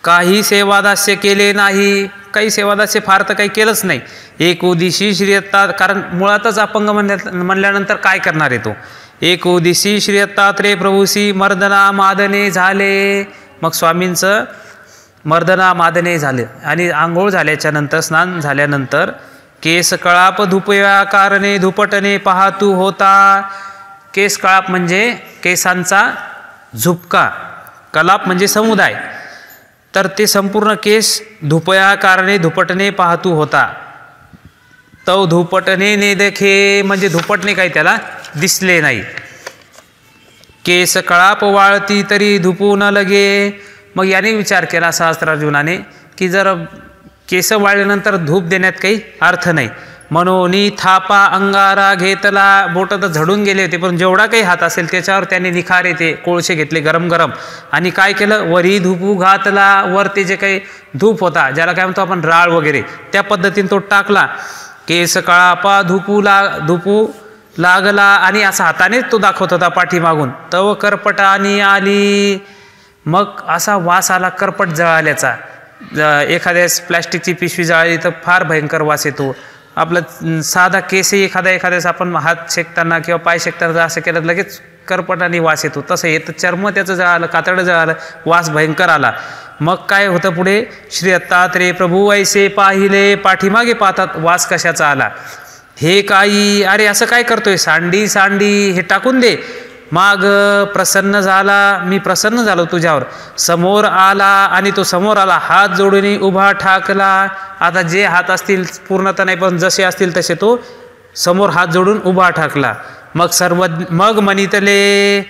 S1: काही सेवादास्य केले नाही. काही सेवादास्य फार तर काही केलंच नाही. एकोदिशी श्री दत्ता, कारण मुळातच अपंग म्हणल्यानंतर काय करणार आहे तो? एकोदिशी श्री दत्तात्रेय प्रभूसी मर्दना मादने झाले. मग स्वामींचं मर्दना मादने झाले आणि आंघोळ झाल्याच्या नंतर, स्नान झाल्यानंतर केस कळाप धुपया कारणे धुपटणे पाहतू होता. केस कळाप म्हणजे केसांचा झुपका, कलाप म्हणजे समुदाय. तर ते संपूर्ण केस धुपया कारणे धुपटणे पाहतू होता. तो धुपटणे ने देखे म्हणजे धुपटणे काही त्याला दिसले नाही. केस कळाप वाळती तरी धुपू न लगे. मग याने विचार केला सहस्त्रार्जुनाने की जर केस वाळल्यानंतर धूप देण्यात काही अर्थ नाही. म्हणून थापा अंगारा घेतला. बोट तर झडून गेले होते, पण जेवढा काही हात असेल त्याच्यावर त्याने निखारे ते कोळसे घेतले गरम गरम आणि काय केलं? वरी धुपू घातला. वर ते जे काही धूप होता, ज्याला काय म्हणतो आपण राळ वगैरे, त्या पद्धतीने तो टाकला. केस कळापा धुपू लागला आणि असा हातानेच तो दाखवत होता पाठीमागून. तव करपटानी आली. मग असा वास आला करपट जळाल्याचा. एखाद्यास प्लॅस्टिकची पिशवी जळाली तर फार भयंकर वास येतो. आपलं साधा केसही एखाद्यास आपण हात शेकताना किंवा पाय शेकताना असं केलं लगेच करपटाने वास येतो. तसं येतं. चर्म त्याचं जळालं, कातडं जळालं, वास भयंकर आला. मग काय होतं पुढे? श्री दत्तात्रेय प्रभू ऐसे पाहिले. पाठीमागे पाहतात वास कशाचा आला. हे काही, अरे असं काय करतोय? सांडी हे टाकून दे. माग प्रसन्न झाला. मी प्रसन्न झालो तुझ्यावर. समोर आला आणि तो समोर आला. हात जोडून उभा ठाकला. आता जे हात असतील पूर्णतः नाही पण जसे असतील तसे तो समोर हात जोडून उभा ठाकला. मग म्हणितले,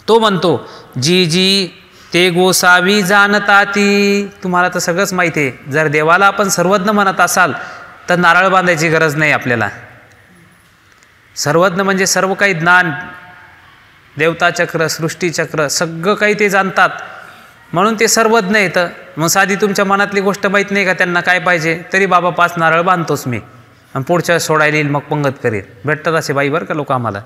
S1: तो म्हणतो जी ते गोसावी जाणता ती. तुम्हाला तर सगळंच माहिती आहे. जर देवाला आपण सर्वज्ञ म्हणत असाल तर नारळ बांधायची गरज नाही आपल्याला. सर्वज्ञ म्हणजे सर्व काही ज्ञान, देवताचक्र, सृष्टीचक्र सगळं काही ते जाणतात, म्हणून ते सर्वज्ञ येतं. मग साधी तुमच्या मनातली गोष्ट माहीत नाही का त्यांना काय पाहिजे, तरी बाबा 5 नारळ बांधतोच मी आणि पुढच्या सोडायला येईल, मग पंगत करेल. भेटतात असे बाई बरं का लोक आम्हाला.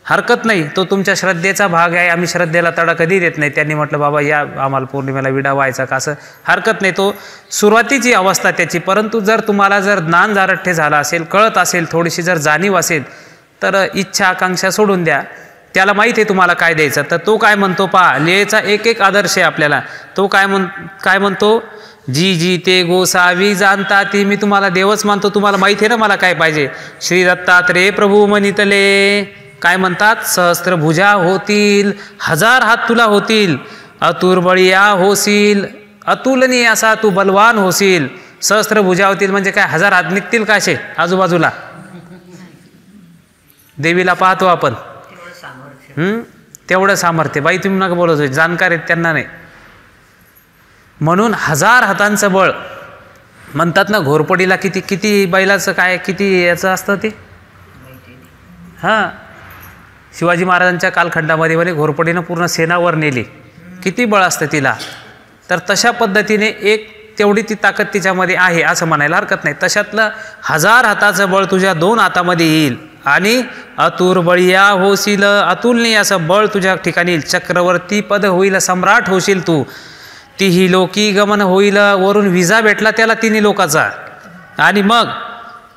S1: हरकत नाही, तो तुमच्या श्रद्धेचा भाग आहे. आम्ही श्रद्धेला तडा कधी देत नाही. त्यांनी म्हटलं बाबा या आम्हाला पौर्णिमेला विडा व्हायचा का, असं हरकत नाही. तो सुरुवातीची अवस्था त्याची. परंतु जर तुम्हाला जर ज्ञान जारठ्य झाला असेल, कळत असेल, थोडीशी जर जाणीव असेल तर इच्छा आकांक्षा सोडून द्या. त्याला माहिती आहे तुम्हाला काय द्यायचं. तर तो काय म्हणतो पहा, लेचा एक आदर्श आहे आपल्याला. तो काय म्हणतो, जी ते गोसावी जाणता ती. मी तुम्हाला देवच मानतो, तुम्हाला माहिती आहे ना मला काय पाहिजे. श्री दत्तात्रेय प्रभू म्हणितले, काय म्हणतात, सहस्त्र भुजा होतील, 1000 हात तुला होतील, अतुर्बळिया होशील, अतुलनीय असा तू बलवान होशील. सहस्त्र भुजा होतील म्हणजे काय, 1000 हात निघतील का असे आजूबाजूला. देवीला पाहतो आपण, तेवढं सामर्थ्य. बाई तुम्ही नका बोलत, जाणकार आहेत त्यांना नाही. म्हणून 1000 हातांचं बळ म्हणतात ना. घोरपडीला किती बैलाचं काय किती याचं असतं ते. हां, शिवाजी महाराजांच्या कालखंडामध्ये म्हणे घोरपडीनं पूर्ण सेनावर नेली. किती बळ असतं तिला. तर तशा पद्धतीने एक तेवढी ती ताकद तिच्यामध्ये आहे असं म्हणायला हरकत नाही. तशातलं 1000 हाताचं बळ तुझ्या 2 हातामध्ये येईल आणि अतुर बळिया होशील, अतुलनीय असं बळ तुझ्या ठिकाणी येईल. चक्रवर्ती पद होईल, सम्राट होशील तू. तिही लोकी गमन होईल, वरून विजा भेटला त्याला 3 लोकाचा. आणि मग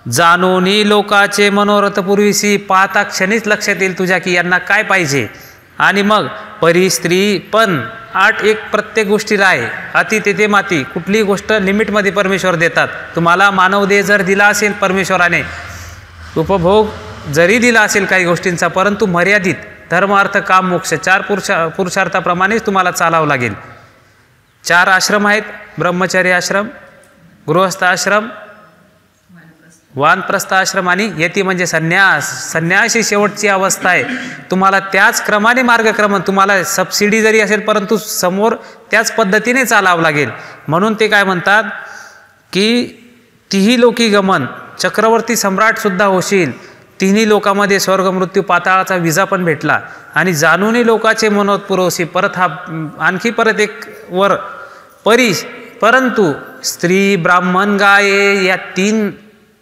S1: जाणोनी लोकाचे मनोरथ पूर्वीसी, पाहता क्षणीच लक्षात येईल तुझ्या की यांना काय पाहिजे. आणि मग परी स्त्री पण 8 प्रत्येक गोष्टीला आहे. अति तेथे माती, कुठलीही गोष्ट लिमिटमध्ये परमेश्वर देतात. तुम्हाला मानव देह जर दिला असेल परमेश्वराने, उपभोग जरी दिला असेल काही गोष्टींचा, परंतु मर्यादित. धर्म अर्थ काम मोक्ष 4 पुरुषार्थाप्रमाणेच तुम्हाला चालावं लागेल. 4 आश्रम आहेत, ब्रह्मचर्य आश्रम, गृहस्थ आश्रम, वानप्रस्थ आश्रम आणि यती म्हणजे संन्यास. संन्यास ही शेवटची अवस्था आहे. तुम्हाला त्याच क्रमाने मार्गक्रमण, तुम्हाला सबसिडी जरी असेल परंतु समोर त्याच पद्धतीने चालावं लागेल. म्हणून ते काय म्हणतात की तिही लोकी गमन, चक्रवर्ती सम्राटसुद्धा होशील. 3 लोकामध्ये स्वर्ग मृत्यू पाताळाचा विजा पण भेटला. आणि जाणूनही लोकाचे मनोत पुरवशी, परत हा आणखी परत एक वर परी, परंतु स्त्री ब्राह्मण गाये या 3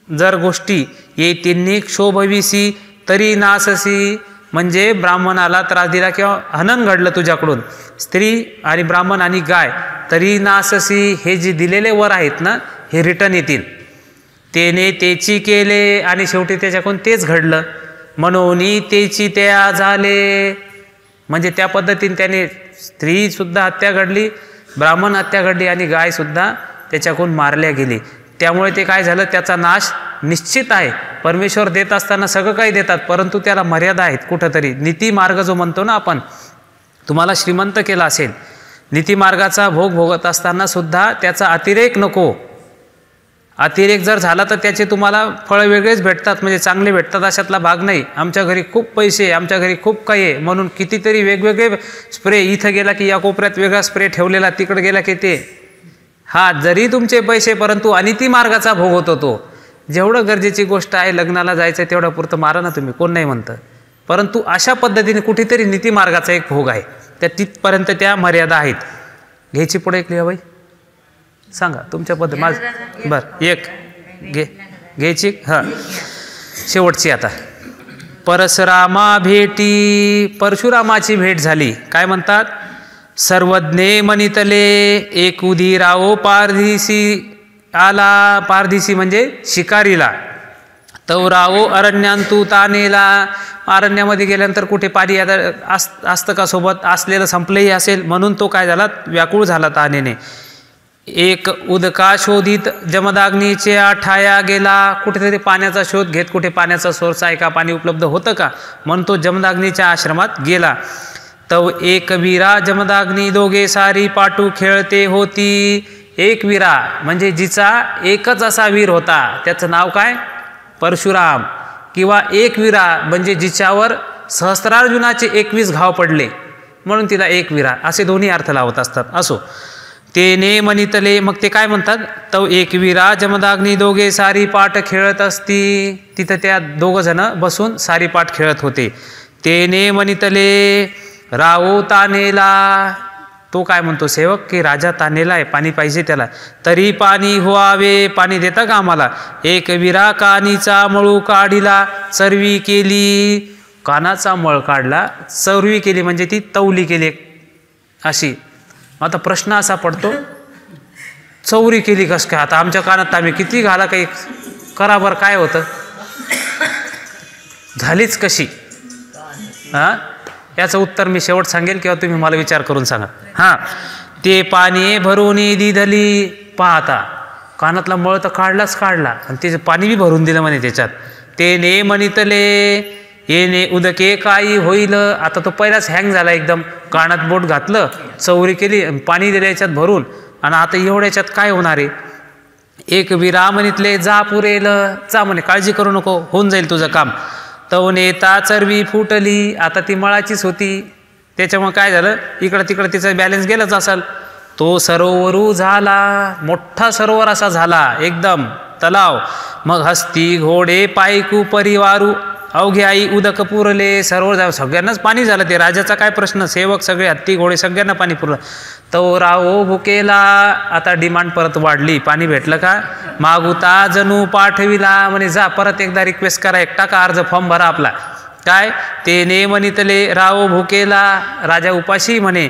S1: जर गोष्टी ये तिन्ही क्षोभविसी तरी नाससी, म्हणजे ब्राह्मणाला त्रास दिला किंवा हनन घडलं तुझ्याकडून, स्त्री आणि ब्राह्मण आणि गाय, तरी नाससी. हे जे दिलेले वर आहेत ना हे रिटर्न येतील. तेने तेची केले आणि शेवटी त्याच्याकडून तेच घडलं. मनोनी तेची त्या झाले, म्हणजे त्या पद्धतीने त्याने स्त्रीसुद्धा हत्या घडली, ब्राह्मण हत्या घडली आणि गायसुद्धा त्याच्याकडून मारल्या गेली. त्यामुळे ते काय झालं, त्याचा नाश निश्चित आहे. परमेश्वर देत असताना सगळं काही देतात, परंतु त्याला मर्यादा आहेत कुठंतरी. नीतिमार्ग जो म्हणतो ना आपण, तुम्हाला श्रीमंत केला असेल, नीतिमार्गाचा भोग भोगत असताना सुद्धा त्याचा अतिरेक नको. अतिरेक जर झाला तर त्याचे तुम्हाला फळ वेगळेच भेटतात, म्हणजे चांगले भेटतात, अशातला भाग नाही. आमच्या घरी खूप पैसे, आमच्या घरी खूप काही आहे म्हणून कितीतरी वेगवेगळे स्प्रे, इथं गेला की या कोपऱ्यात वेगळा स्प्रे ठेवलेला, तिकडे गेला की ते. हा जरी तुमचे पैसे, परंतु अनिती मार्गाचा भोग होतो तो. जेवढं गरजेची गोष्ट आहे, लग्नाला जायचं आहे तेवढं पुरतं मारा ना तुम्ही, कोण नाही म्हणतं. परंतु अशा पद्धतीने कुठेतरी नीतिमार्गाचा एक भोग आहे, त्या तिथपर्यंत त्या मर्यादा आहेत. घ्यायची पुढे एक लिहा बाई, सांगा तुमच्या पद्धत. माझं बरं एक घ्यायची. हां शेवटची आता. परशुरामा भेटी, परशुरामाची भेट झाली. काय म्हणतात, सर्वज्ञे मनितले एक उदिराओ पारधीसी आला. पारधीसी म्हणजे शिकारीला. तवराओ अरण्यांतू तानेला, अरण्यामध्ये गेल्यानंतर कुठे पाणी आता असतं का सोबत, असलेलं संपलेही असेल म्हणून तो काय झाला, व्याकुळ झाला तानेने. एक उदका शोधित जमदाग्नीचे ठाया गेला. कुठेतरी पाण्याचा शोध घेत, कुठे पाण्याचा सोर्स आहे का, पाणी उपलब्ध होतं का, म्हणून तो जमदाग्नीच्या आश्रमात गेला. तव एक वीरा जमदाग्नी दोघे सारी पाटू खेळते होती. एक वीरा म्हणजे जिचा एकच असा वीर होता, त्याचं नाव काय, परशुराम. किंवा एक वीरा म्हणजे जिच्यावर सहस्त्रार्जुनाचे 21 घाव पडले म्हणून तिला एक वीरा, असे दोन्ही अर्थ लावत असतात. असो, तेने मनितले, मग ते काय म्हणतात, तव एक वीरा जमदाग्नी दोघे सारी पाठ खेळत असती. तिथं त्या 2 जण बसून सारी पाठ खेळत होते. तेने मनितले राओ तानेला, तो काय म्हणतो सेवक की राजा तानेला आहे, पाणी पाहिजे त्याला. तरी पाणी व्हावे, पाणी देता का आम्हाला. एक विरा कानीचा मळू काढिला, चरवी केली. कानाचा मळ काढला, चरवी केली म्हणजे ती तवली केली अशी. आता प्रश्न असा पडतो, चौरी केली कस काय. आता आमच्या कानात आम्ही किती घाला काही करा बरं, काय होतं, झालीच कशी. हां याचं उत्तर मी शेवट सांगेल किंवा तुम्ही मला विचार करून सांगा. हां ते पाणी भरून दिधली. पाहता कानातला मळ तर काढलाच काढला आणि त्याचं पाणी बी भरून दिलं म्हणे त्याच्यात. ते ने मनितले येणे उदके काही होईल. आता तो पहिलाच हँग झाला एकदम, कानात बोट घातलं, चौरी केली, पाणी दिलं याच्यात भरून, आणि आता एवढ्याच्यात काय होणार आहे. एक विरा मनितले जा पुरेल, जा म्हणे काळजी करू नको, होऊन जाईल तुझं काम. तव नेता चरवी फुटली. आता ती मळाचीच होती, त्याच्यामुळे काय झालं, इकडं तिकडं तिचा बॅलन्स गेलाच असेल. तो सरोवरू झाला, मोठा सरोवर असा झाला एकदम तलाव. मग हस्ती घोडे पायकू परिवारू, अवघे आई उदक पुरले, सर्व सगळ्यांनाच पाणी झालं. ते राजाचा काय प्रश्न, सेवक सगळे हत्ती घोडे सगळ्यांना पाणी पुरलं. तो रावो भुकेला, आता डिमांड परत वाढली. पाणी भेटलं का, मागुता जणू पाठविला, म्हणे जा परत एकदा रिक्वेस्ट करा, एकटा का अर्ज फॉर्म भरा आपला. काय ते ने म्हणितले रावो भुकेला, राजा उपाशी म्हणे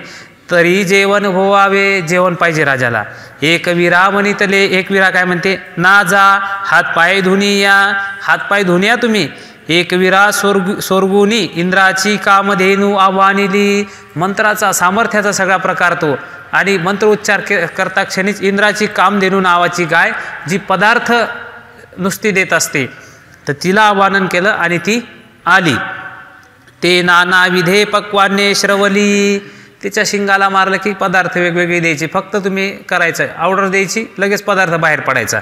S1: तरी जेवण होवावे, जेवण पाहिजे राजाला. एक विरा म्हणितले, एक विरा काय म्हणते, ना जा हातपाय धुनी या, हातपाय धुनी या तुम्ही. एक विरा स्वर्गुनी इंद्राची कामधेनू आव्हानिली, मंत्राचा सामर्थ्याचा सगळा प्रकार तो. आणि मंत्रोच्चार करता क्षणीच इंद्राची कामधेनू नावाची गाय जी पदार्थ नुसती देत असते, तर तिला आव्हान केलं आणि ती आली. ते नाना विधे पक्वान्ने श्रवली, तिच्या शिंगाला मारलं की पदार्थ वेगवेगळे द्यायचे, फक्त तुम्ही करायचं, ऑर्डर द्यायची, लगेच पदार्थ बाहेर पडायचा.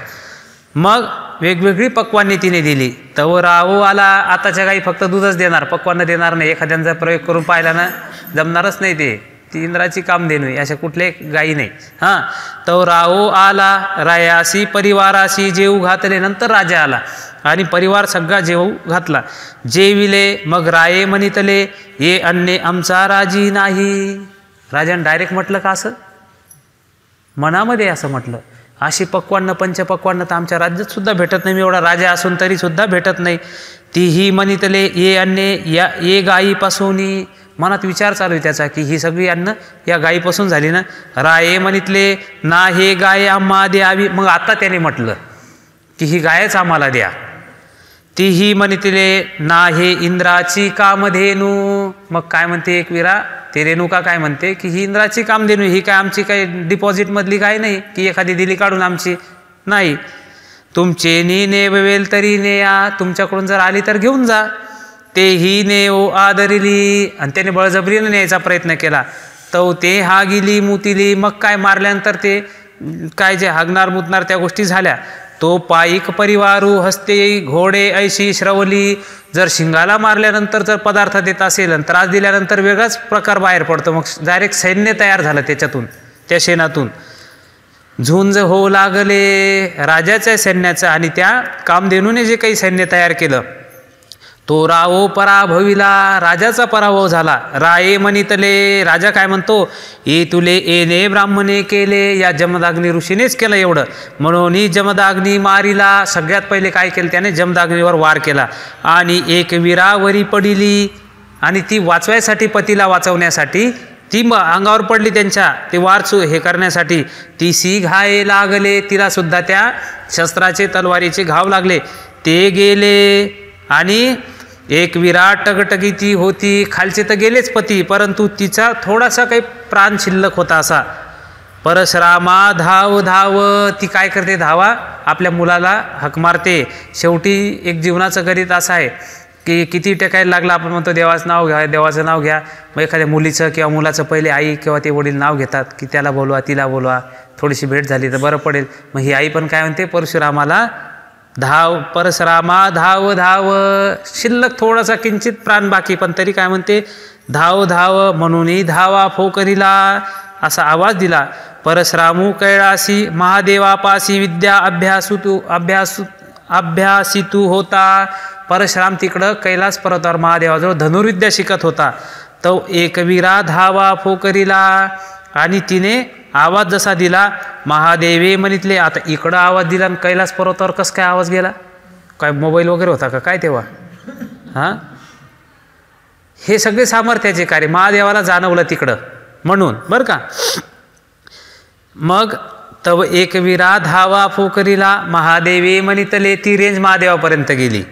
S1: मग वेगवेगळी पक्वान्ने तिने दिली. तव रावो आला, आताच्या गाई फक्त दूधच देणार, पक्वान्न देणार नाही. एखाद्यांचा प्रयोग करून पाहिला ना जमणारच नाही ते, ती इंद्राची कामधेनू अशा कुठले गायी नाही. हां, तव रावो आला, रायासी परिवाराशी जेऊ घातले. नंतर राजा आला आणि परिवार सगळा जेवू घातला. जेविले मग राये म्हणितले, ये अन्ने आमचा राजी नाही. राजाने डायरेक्ट म्हटलं का, असं मनामध्ये असं म्हटलं, अशी पक्वान्न पंचपक्वान्न तर आमच्या राज्यात सुद्धा भेटत नाही, मी एवढा राजा असून तरी सुद्धा भेटत नाही. तीही म्हणितले ये अन्ने या ये गायीपासून, मनात विचार चालू आहे त्याचा की ही सगळी अन्न या गायीपासून झाली ना. राये म्हणितले ना हे गाय आम्हा द्यावी, मग आता त्याने म्हटलं की ही गायच आम्हाला द्या. तीही म्हणितले ना हे इंद्राची कामधेनू, मग काय म्हणते एक विरा, ते रेणुका काय म्हणते की ही इंद्राची कामधेनू, ही काय आमची काही डिपॉझिटमधली काय नाही की एखादी दिली काढून आमची नाही. तुमचे नी नेवेल तरी नेया, तुमच्याकडून जर आली तर घेऊन जा. तेही नेओ आदरिली, आणि त्याने बळजबरीने न्यायचा प्रयत्न केला. तो ते हा गेली मुतिली, मग काय मारल्यानंतर ते काय जे हागणार मुतणार त्या गोष्टी झाल्या. तो पाईक परिवारू हस्ते घोडे ऐशी श्रवली, जर शिंगाला मारल्यानंतर जर पदार्थ देत असेल आणि त्रास दिल्यानंतर वेगळाच प्रकार बाहेर पडतो. मग डायरेक्ट सैन्य तयार झालं त्याच्यातून, त्या शेणातून झुंज होऊ लागले राजाच्या सैन्याचं. आणि त्या कामधेनूने जे काही सैन्य तयार केलं, तो रावो पराभविला, राजाचा पराभव झाला. राये म्हणितले, राजा काय म्हणतो, ए तुले एने ब्राह्मणे केले, या जमदाग्नी ऋषीनेच केलं एवढं, म्हणून जमदाग्नी मारिला. सगळ्यात पहिले काय केलं त्याने, जमदाग्नीवर वार केला. आणि एक विरावरी पडिली, आणि ती वाचवायसाठी, पतीला वाचवण्यासाठी ती अंगावर पडली त्यांच्या, ते वार हे करण्यासाठी. ती सी घाये लागले, तिला सुद्धा त्या शस्त्राचे तलवारीचे घाव लागले. ते गेले, आणि एक विराट टगटगीती होती, खालचे तर गेलेच पती, परंतु तिचा थोडासा काही प्राण शिल्लक होता असा. परशुरामा धाव धाव, ती काय करते, धावा, आपल्या मुलाला हक मारते. शेवटी एक जीवनाचं गणित असं आहे की किती टेकायला लागला, आपण म्हणतो देवाचं नाव घ्या, देवाचं नाव घ्या. मग एखाद्या मुलीचं किंवा मुलाचं पहिले आई किंवा ते वडील नाव घेतात की त्याला बोलवा, तिला बोलवा, थोडीशी भेट झाली तर बरं पडेल. मग ही आई पण काय म्हणते, परशुरामाला धाव, परशुरामा धाव धाव, शिल्लक थोडासा किंचित प्राण बाकी, पण तरी काय म्हणते, धाव धाव, म्हणूनही धावा फोकरीला, असा आवाज दिला. परशुरामू कैलासी महादेवापासी विद्या अभ्यासितू होता. परशुराम तिकडं कैलास पर्वतावर महादेवाजवळ धनुर्विद्या शिकत होता. तो एक विरा धावा फोकरीला, आणि तिने आवाज जसा दिला, महादेवे म्हणितले. आता इकडं आवाज दिला आणि कैलास पर्वतावर कसं काय आवाज गेला, काय मोबाईल वगैरे होता का काय तेव्हा? हां, हे सगळे सामर्थ्याचे कार्य महादेवाला जाणवलं तिकडं, म्हणून बरं का. मग तव एक विरा धावा फोकरीला, महादेवे म्हणितले, ती रेंज महादेवापर्यंत गेली.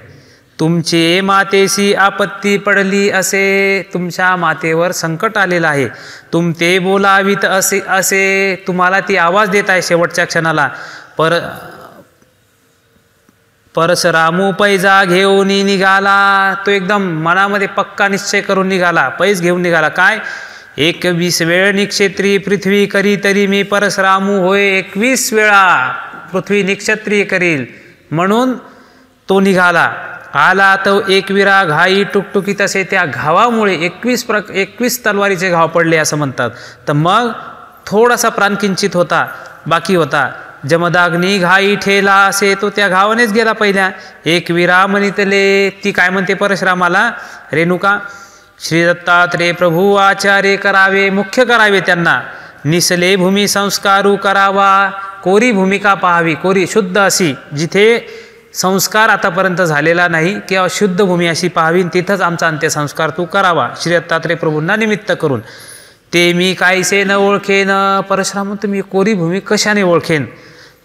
S1: तुमचे मातेशी आपत्ती पडली असे, तुमच्या मातेवर संकट आलेलं आहे. तुमते बोलावीत असे असे, तुम्हाला ती आवाज देत आहे शेवटच्या क्षणाला. परशुरामू पैजा घेऊन निघाला, तो एकदम मनामध्ये पक्का निश्चय करून निघाला, पैज घेऊन निघाला. काय, 21 वेळ निक्षेत्री पृथ्वी करी तरी मी परशुरामू होय, 21 वेळा पृथ्वी निक्षत्रिय करील, म्हणून तो निघाला. आला तो एक विरा घाई टुकटुकीत असे, त्या घावामुळे 21 तलवारीचे घाव पडले असं म्हणतात. तर मग थोडासा प्राण किंचित होता, बाकी होता. जमदाग्नी घाई ठेला असे तो त्या घावानेच गेला पहिल्या. एक विरा म्हणितले, ती काय म्हणते परशुरामाला रेणुका, श्री दत्तात्रेय प्रभू आचार्य करावे, मुख्य करावे त्यांना. निसले भूमी संस्कारू करावा, कोरी भूमिका पाहावी, कोरी शुद्ध अशी जिथे संस्कार आतापर्यंत झालेला नाही किंवा शुद्ध भूमी अशी पाहावी, तिथंच आमचा अंत्यसंस्कार तू करावा श्री दत्तात्रेय प्रभूंना निमित्त करून. ते मी काहीसे न ओळखेन. परशुराम तुम्ही कोरी भूमी कशाने ओळखेन.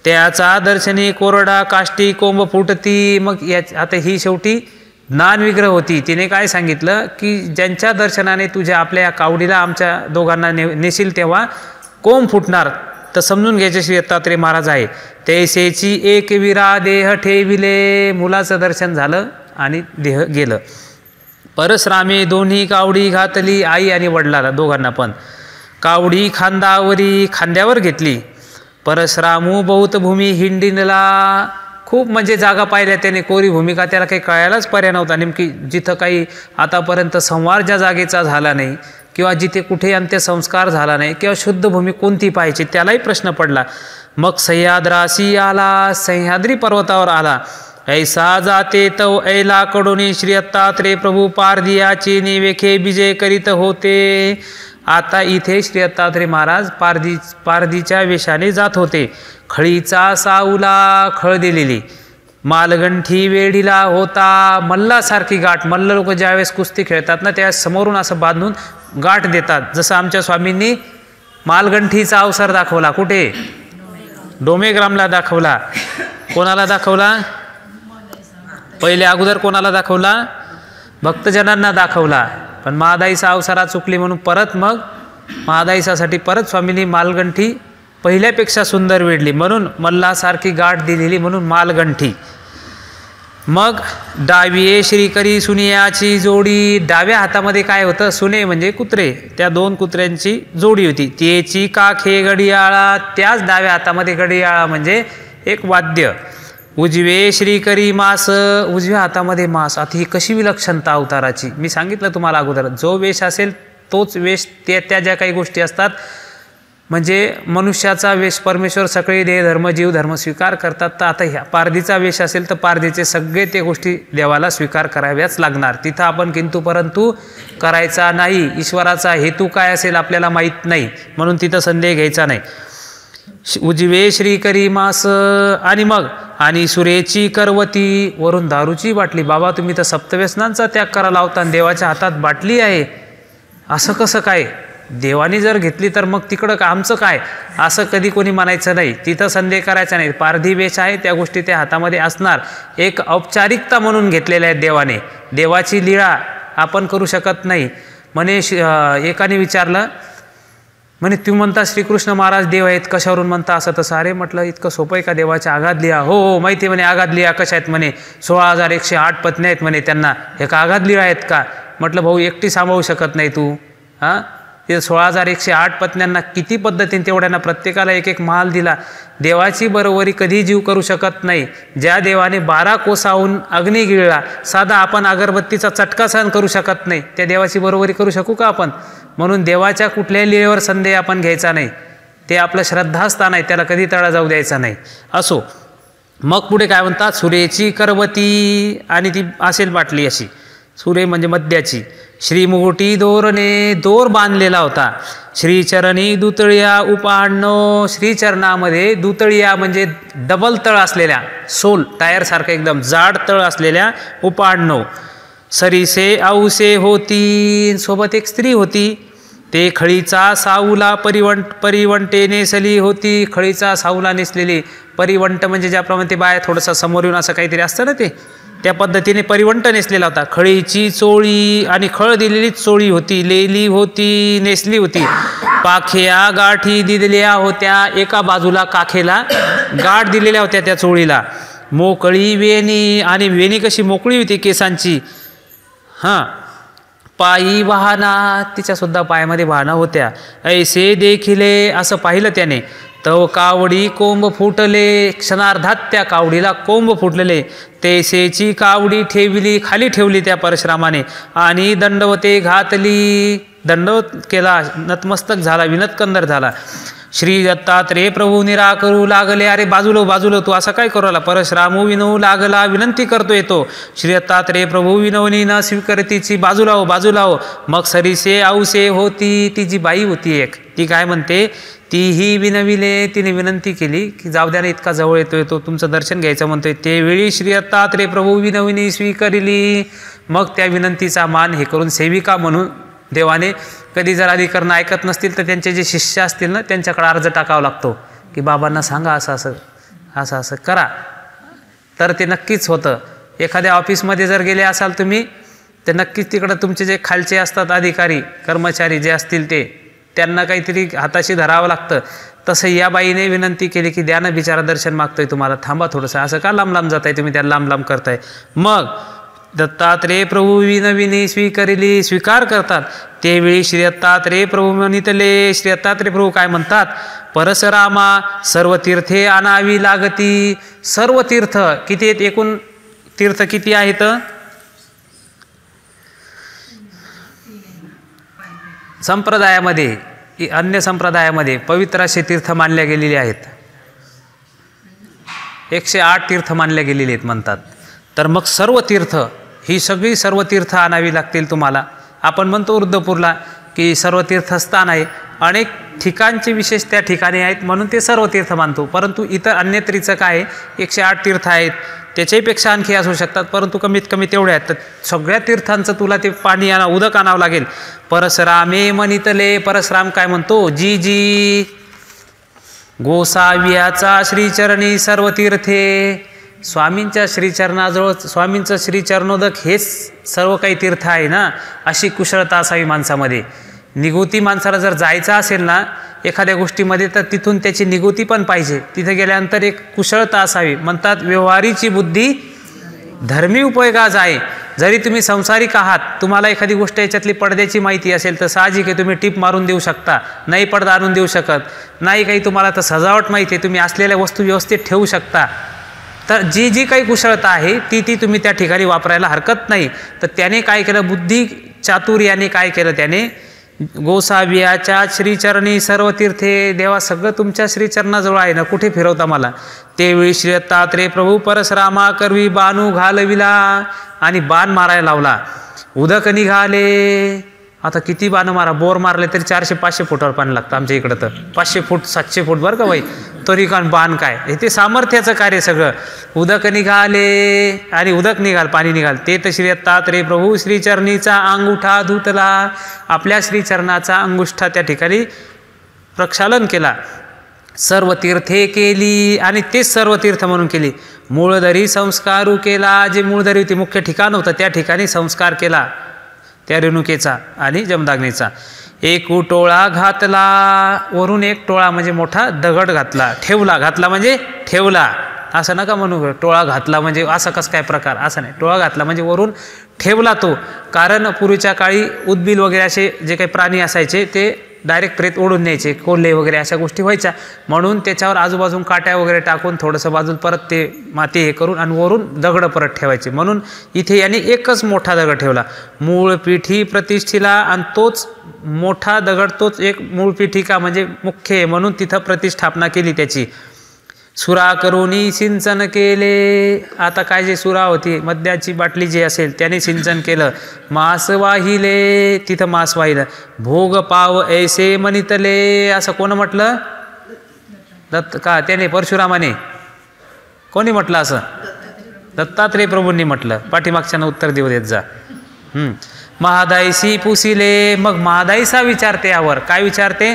S1: त्याचा दर्शनी कोरडा काष्टी कोंब फुटती. मग या आता ही शेवटी ज्ञानविग्रह होती. तिने काय सांगितलं की ज्यांच्या दर्शनाने तुझ्या आपल्या कावडीला आमच्या दोघांना नेशील तेव्हा कोंब फुटणार. तर समजून घ्यायचे श्री दत्तात्रेय महाराज आहे. तैसेची एक विरा देह ठेविले. मुलाचं दर्शन झालं आणि देह गेलं. परशुरामे दोन्ही कावडी घातली, आई आणि वडिलाला दोघांना पण. कावडी खांद्यावर घेतली. परशुरामू बहुत भूमी हिंडिनला. खूप म्हणजे जागा पाहिल्या त्याने, कोरी भूमिका त्याला काही कळायलाच पर्याय नव्हता. नेमकी जिथं काही आतापर्यंत संवार ज्या जागेचा झाला नाही किंवा जिथे कुठे अंत्यसंस्कार झाला नाही किंवा शुद्ध भूमी कोणती पाहिजे त्यालाही प्रश्न पडला. मग सह्याद्रासी आला, सह्याद्री पर्वतावर आला. ऐसा जाते तव ऐला कडोनी श्री दत्तात्रेय प्रभू पारदियाचे निवेखे विजय करीत होते. आता इथे श्री दत्तात्रेय महाराज पारदीच्या वेशाने जात होते. खळीचा साऊला खळ दिलेली, मालगंठी वेढीला होता. मल्लासारखी गाठ, मल्ल लोक ज्यावेळेस कुस्ती खेळतात ना त्या समोरून असं बांधून गाठ देतात. जसं आमच्या स्वामींनी मालगंठीचा अवसर दाखवला. कुठे? डोमेग्रामला दाखवला. कोणाला दाखवला? पहिले अगोदर कोणाला दाखवला? भक्तजनांना दाखवला. पण महादाईचा अवसरा चुकली म्हणून परत मग महादाईसाठी परत स्वामींनी मालगंठी पहिल्यापेक्षा सुंदर वेढली म्हणून मल्लासारखी गाठ दिलेली म्हणून मालगंठी. मग डावीये श्रीकरी सुनियाची जोडी. डाव्या हातामध्ये काय होतं? सुने म्हणजे कुत्रे. त्या दोन कुत्र्यांची जोडी होती. त्याची काखे घडियाळा. त्याच डाव्या हातामध्ये घडियाळा म्हणजे एक वाद्य. उजवे श्रीकरी मास. उजव्या हातामध्ये मास. आता ही कशी विलक्षणता अवताराची. मी सांगितलं तुम्हाला अगोदर, जो वेश असेल तोच वेश. त्या ज्या काही गोष्टी असतात म्हणजे मनुष्याचा वेश परमेश्वर सगळे देह धर्म जीव धर्म स्वीकार करतात. तर आता ह्या पारधीचा वेश असेल तर पारधीचे सगळे ते गोष्टी देवाला स्वीकार कराव्याच लागणार. तिथं आपण किंतु परंतु करायचा नाही. ईश्वराचा हेतू काय असेल आपल्याला माहीत नाही म्हणून तिथं संदेह घ्यायचा नाही. उजवे श्रीकरी मास. आणि मग आणि सुरेची करवती. वरून दारूची बाटली. बाबा तुम्ही तर सप्तव्यसनांचा त्याग करायला लावता आणि देवाच्या हातात बाटली आहे, असं कसं काय? देवानी जर घेतली तर मग तिकडं का आमचं काय? असं कधी कोणी म्हणायचं नाही. तिथं संदेह करायचा नाही. पारधी वेश आहे त्या गोष्टी त्या हातामध्ये असणार. एक औपचारिकता म्हणून घेतलेल्या आहेत देवाने. देवाची लीळा आपण करू शकत नाही. म्हणे एकाने विचारलं, म्हणे तू म्हणता श्रीकृष्ण महाराज देव आहेत, कशावरून म्हणता असं तसं? अरे म्हटलं इतकं सोपं आहे का देवाच्या? आगाध लिहा. हो हो माहिती आहे म्हणे. आगाध लिहा कशा आहेत म्हणे? 16,108 पत्न्या आहेत म्हणे त्यांना. हे का आगाध लिहा आहेत का? म्हटलं भाऊ एकटी सांभाळू शकत नाही तू. हां ते 16,108 पत्न्यांना किती पद्धतीने तेवढ्यांना प्रत्येकाला एक एक महाल दिला. देवाची बरोबरी कधी जीव करू शकत नाही. ज्या देवाने 12 कोसाहून अग्नी गिळला, साधा आपण अगरबत्तीचा चटका सहन करू शकत नाही, त्या देवाची बरोबरी करू शकू का आपण? म्हणून देवाच्या कुठल्याही लीळेवर संदेह आपण घ्यायचा नाही. ते आपलं श्रद्धास्थान आहे, त्याला कधी तडा जाऊ द्यायचा नाही. असो. मग पुढे काय म्हणतात? सुरेची करवती. आणि ती असेल बाटली अशी. सुरे म्हणजे मद्याची. श्रीमुगटी दोरने. दोर बांधलेला होता. श्रीचरणी दुतळिया उपाडणो. श्रीचरणामध्ये दुतळिया म्हणजे डबल तळ असलेल्या, सोल टायरसारखं एकदम जाड तळ असलेल्या उपाडणो. सरीसे औसे होती. सोबत एक स्त्री होती. ते खळीचा साऊला परिवंटे नेसली होती. खळीचा साऊला नेसलेली. परिवंट म्हणजे ज्याप्रमाणे ते बाया थोडंसं समोर येऊन असं काहीतरी असतं ना, ते त्या पद्धतीने परिवंट नेसलेला होता. खळीची चोळी. आणि खळ दिलेली चोळी होती. लेली होती, नेसली होती. पाख्या गाठी दिलेल्या होत्या. एका बाजूला काखेला गाठ दिलेल्या होत्या त्या चोळीला. मोकळी वेणी. आणि वेणी कशी मोकळी होती केसांची. हां. पायी वाहना. तिच्यासुद्धा पायामध्ये वाहना होत्या. ऐसे देखिले. असं पाहिलं त्याने. तव कावडी कोंब फुटले. क्षणार्धात त्या कावडीला कोंब फुटलेले. तैसेची कावडी ठेवली. खाली ठेवली त्या परशुरामाने. आणि दंडवते घातली. दंडवत केला. नतमस्तक झाला. विनतकंदर झाला. श्री दत्तात्रेय प्रभू निराकरू लागले. अरे बाजूला तू असं काय करू लागला. परशुरामू विनवू लागला, विनंती करतो येतो. श्री दत्तात्रेय प्रभू विनवणी न स्वीकारतीची, बाजूला हो. मग सरीसे औसे होती, ती जी बाई होती एक, ती काय म्हणते, तीही विनविले, तिने विनंती केली की जाऊ द्या ना, इतका जवळ येतोय तो, तुमचं दर्शन घ्यायचं म्हणतोय. ते वेळी श्री दत्तात्रेय प्रभू विनवणी स्वीकारली. मग त्या विनंतीचा मान हे करून सेविका म्हणून देवाने, कधी जर अधिकरण ऐकत नसतील तर त्यांचे जे शिष्य असतील ना, त्यांच्याकडे अर्ज टाकावा लागतो की बाबांना सांगा असं करा, तर ते नक्कीच होतं. एखाद्या ऑफिसमध्ये जर गेले असाल तुम्ही, तर नक्कीच तिकडं तुमचे जे खालचे असतात अधिकारी कर्मचारी जे असतील ते, त्यांना काहीतरी हाताशी धरावं लागतं. तसं या बाईने विनंती केली की द्या ना, बिचारा दर्शन मागतोय तुम्हाला, थांबा थोडंसं, असं का लांब जाताय तुम्ही, त्याला लांब करताय. मग दत्तात्रेय प्रभू विनविनी स्वीकार करतात. त्यावेळी श्री दत्तात्रेय प्रभू म्हणितले, श्री दत्तात्रेय प्रभू काय म्हणतात, परशुरामा सर्व तीर्थे आणावी लागती. सर्व तीर्थ किती आहेत, एकूण तीर्थ किती आहेत, संप्रदायामध्ये अन्य संप्रदायामध्ये पवित्र असे तीर्थ मानले गेलेले आहेत. 108 तीर्थ मानले गेलेले आहेत म्हणतात. तर मग सर्व तीर्थ, ही सगळी सर्व तीर्थ आणावी लागतील तुम्हाला. आपण म्हणतो वृद्धपूरला की सर्व तीर्थस्थान आहे, अनेक ठिकाणचे विशेष त्या ठिकाणी आहेत म्हणून ते सर्व तीर्थ मानतो. परंतु इतर अन्यत्रीचं काय, 108 तीर्थ आहेत, त्याच्याहीपेक्षा आणखी असू शकतात, परंतु कमीत कमी तेवढे आहेत. तर सगळ्या तीर्थांचं तुला ते पाणी उदक आणावं लागेल. परशुरामे म्हणितले, परशुराम काय म्हणतो, जी गोसाव्याचा श्रीचरणी सर्व तीर्थे, स्वामींच्या श्रीचरणाजवळ, स्वामींचं श्रीचरणोदक हेच सर्व काही तीर्थ आहे ना, अशी कुशलता असावी माणसामध्ये. निगुती माणसाला जर जायचं असेल ना एखाद्या गोष्टीमध्ये, तर तिथून त्याची निगुती पण पाहिजे. तिथे गेल्यानंतर एक कुशलता असावी. म्हणतात व्यवहारीची बुद्धी धर्मी उपयोगास आहे. जरी तुम्ही संसारिक आहात, तुम्हाला एखादी गोष्ट याच्यातली पडद्याची माहिती असेल तर साहजिक आहे तुम्ही टिप मारून देऊ शकता, नाही पडदा आणून देऊ शकत नाही. काही तुम्हाला तर सजावट माहिती आहे, तुम्ही असलेल्या वस्तू व्यवस्थित ठेवू शकता. तर जी काही कुशलता आहे ती तुम्ही त्या ठिकाणी वापरायला हरकत नाही. तर त्याने काय केलं, बुद्धी चातुर्याने काय केलं, त्याने गोसाव्याच्या श्रीचरणी सर्व तीर्थे, देवा सगळं तुमच्या श्रीचरणाजवळ आहे ना, कुठे फिरवता मला. त्यावेळी श्री दत्तात्रेय प्रभू परशुरामा करवी बाणू घालविला, आणि बाण मारायला लावला. उदक निघाले. आता किती बाणं मारा, बोर मारले तरी 400-500 फुटावर पाणी लागतं आमच्या इकडं, तर 500 फूट 700 फूट बरं का बाई, तरी कारण बाण काय, हे ते सामर्थ्याचं कार्य सगळं. उदक निघाले, आणि उदक निघाल, पाणी निघाल. ते तर श्री दत्तात्रेय प्रभू श्रीचरणीचा अंगुठा धुतला, आपल्या श्रीचरणाचा अंगुष्ठा त्या ठिकाणी प्रक्षालन केला. सर्व तीर्थे केली, आणि तेच सर्व तीर्थ म्हणून केली. मूळदरी संस्कारू केला, जे मूळदरी होती मुख्य ठिकाण होतं त्या ठिकाणी संस्कार केला त्या रेणुकेचा आणि जमदाग्नीचा. एक टोळा घातला, वरून एक टोळा म्हणजे मोठा दगड घातला. घातला म्हणजे ठेवला, असं नका म्हणू टोळा घातला म्हणजे असं कसं काय प्रकार, असं नाही. टोळा घातला म्हणजे वरून ठेवला तो. कारण पूर्वीच्या काळी उदबिल वगैरे असे जे काही प्राणी असायचे ते डायरेक्ट प्रेत ओढून न्यायचे, कोल्हे वगैरे अशा गोष्टी व्हायच्या, म्हणून त्याच्यावर आजूबाजून काट्या वगैरे टाकून थोडंसं बाजून परत ते माती हे करून आणि वरून दगड परत ठेवायचे. म्हणून इथे याने एकच मोठा दगड ठेवला. मूळ पीठी प्रतिष्ठिला, आणि तोच मोठा दगड, तोच एक मूळ पीठिका म्हणजे मुख्य आहे म्हणून तिथं प्रतिष्ठापना केली त्याची. सुरा करूनी सिंचन केले. आता काय जे सुरा होती, मद्याची बाटली जी असेल त्याने सिंचन केलं. मास वाहिले, तिथं मास वाहिलं. भोग पाव ऐसे म्हणितले, असं कोण म्हटलं, त्याने परशुरामाने, कोणी म्हटलं असं, दत्तात्रेय प्रभूंनी म्हटलं. पाठीमागच्यानं उत्तर देऊ देत जा. महादायसी पुसिले. मग महादायसा विचारते, यावर काय विचारते,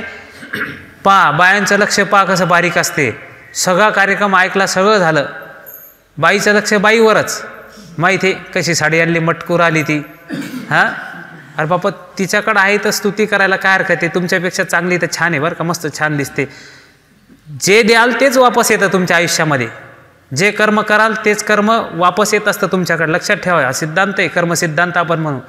S1: बायांचं लक्ष कसं बारीक असते. सगळा कार्यक्रम ऐकला, सगळं झालं, बाईचं लक्ष बाईवरच. माहिती आहे कशी साडी आणली, मटकूर आली ती, हां, अरे बापा तिच्याकडं आहे तर स्तुती करायला काय हरकत आहे, तुमच्यापेक्षा चांगली तर छान आहे बरं का, मस्त छान दिसते. जे द्याल तेच वापस येतं तुमच्या आयुष्यामध्ये. जे कर्म कराल तेच कर्म वापस येत असतं तुमच्याकडे. लक्षात ठेवा, हा सिद्धांत आहे, कर्मसिद्धांत आपण म्हणू.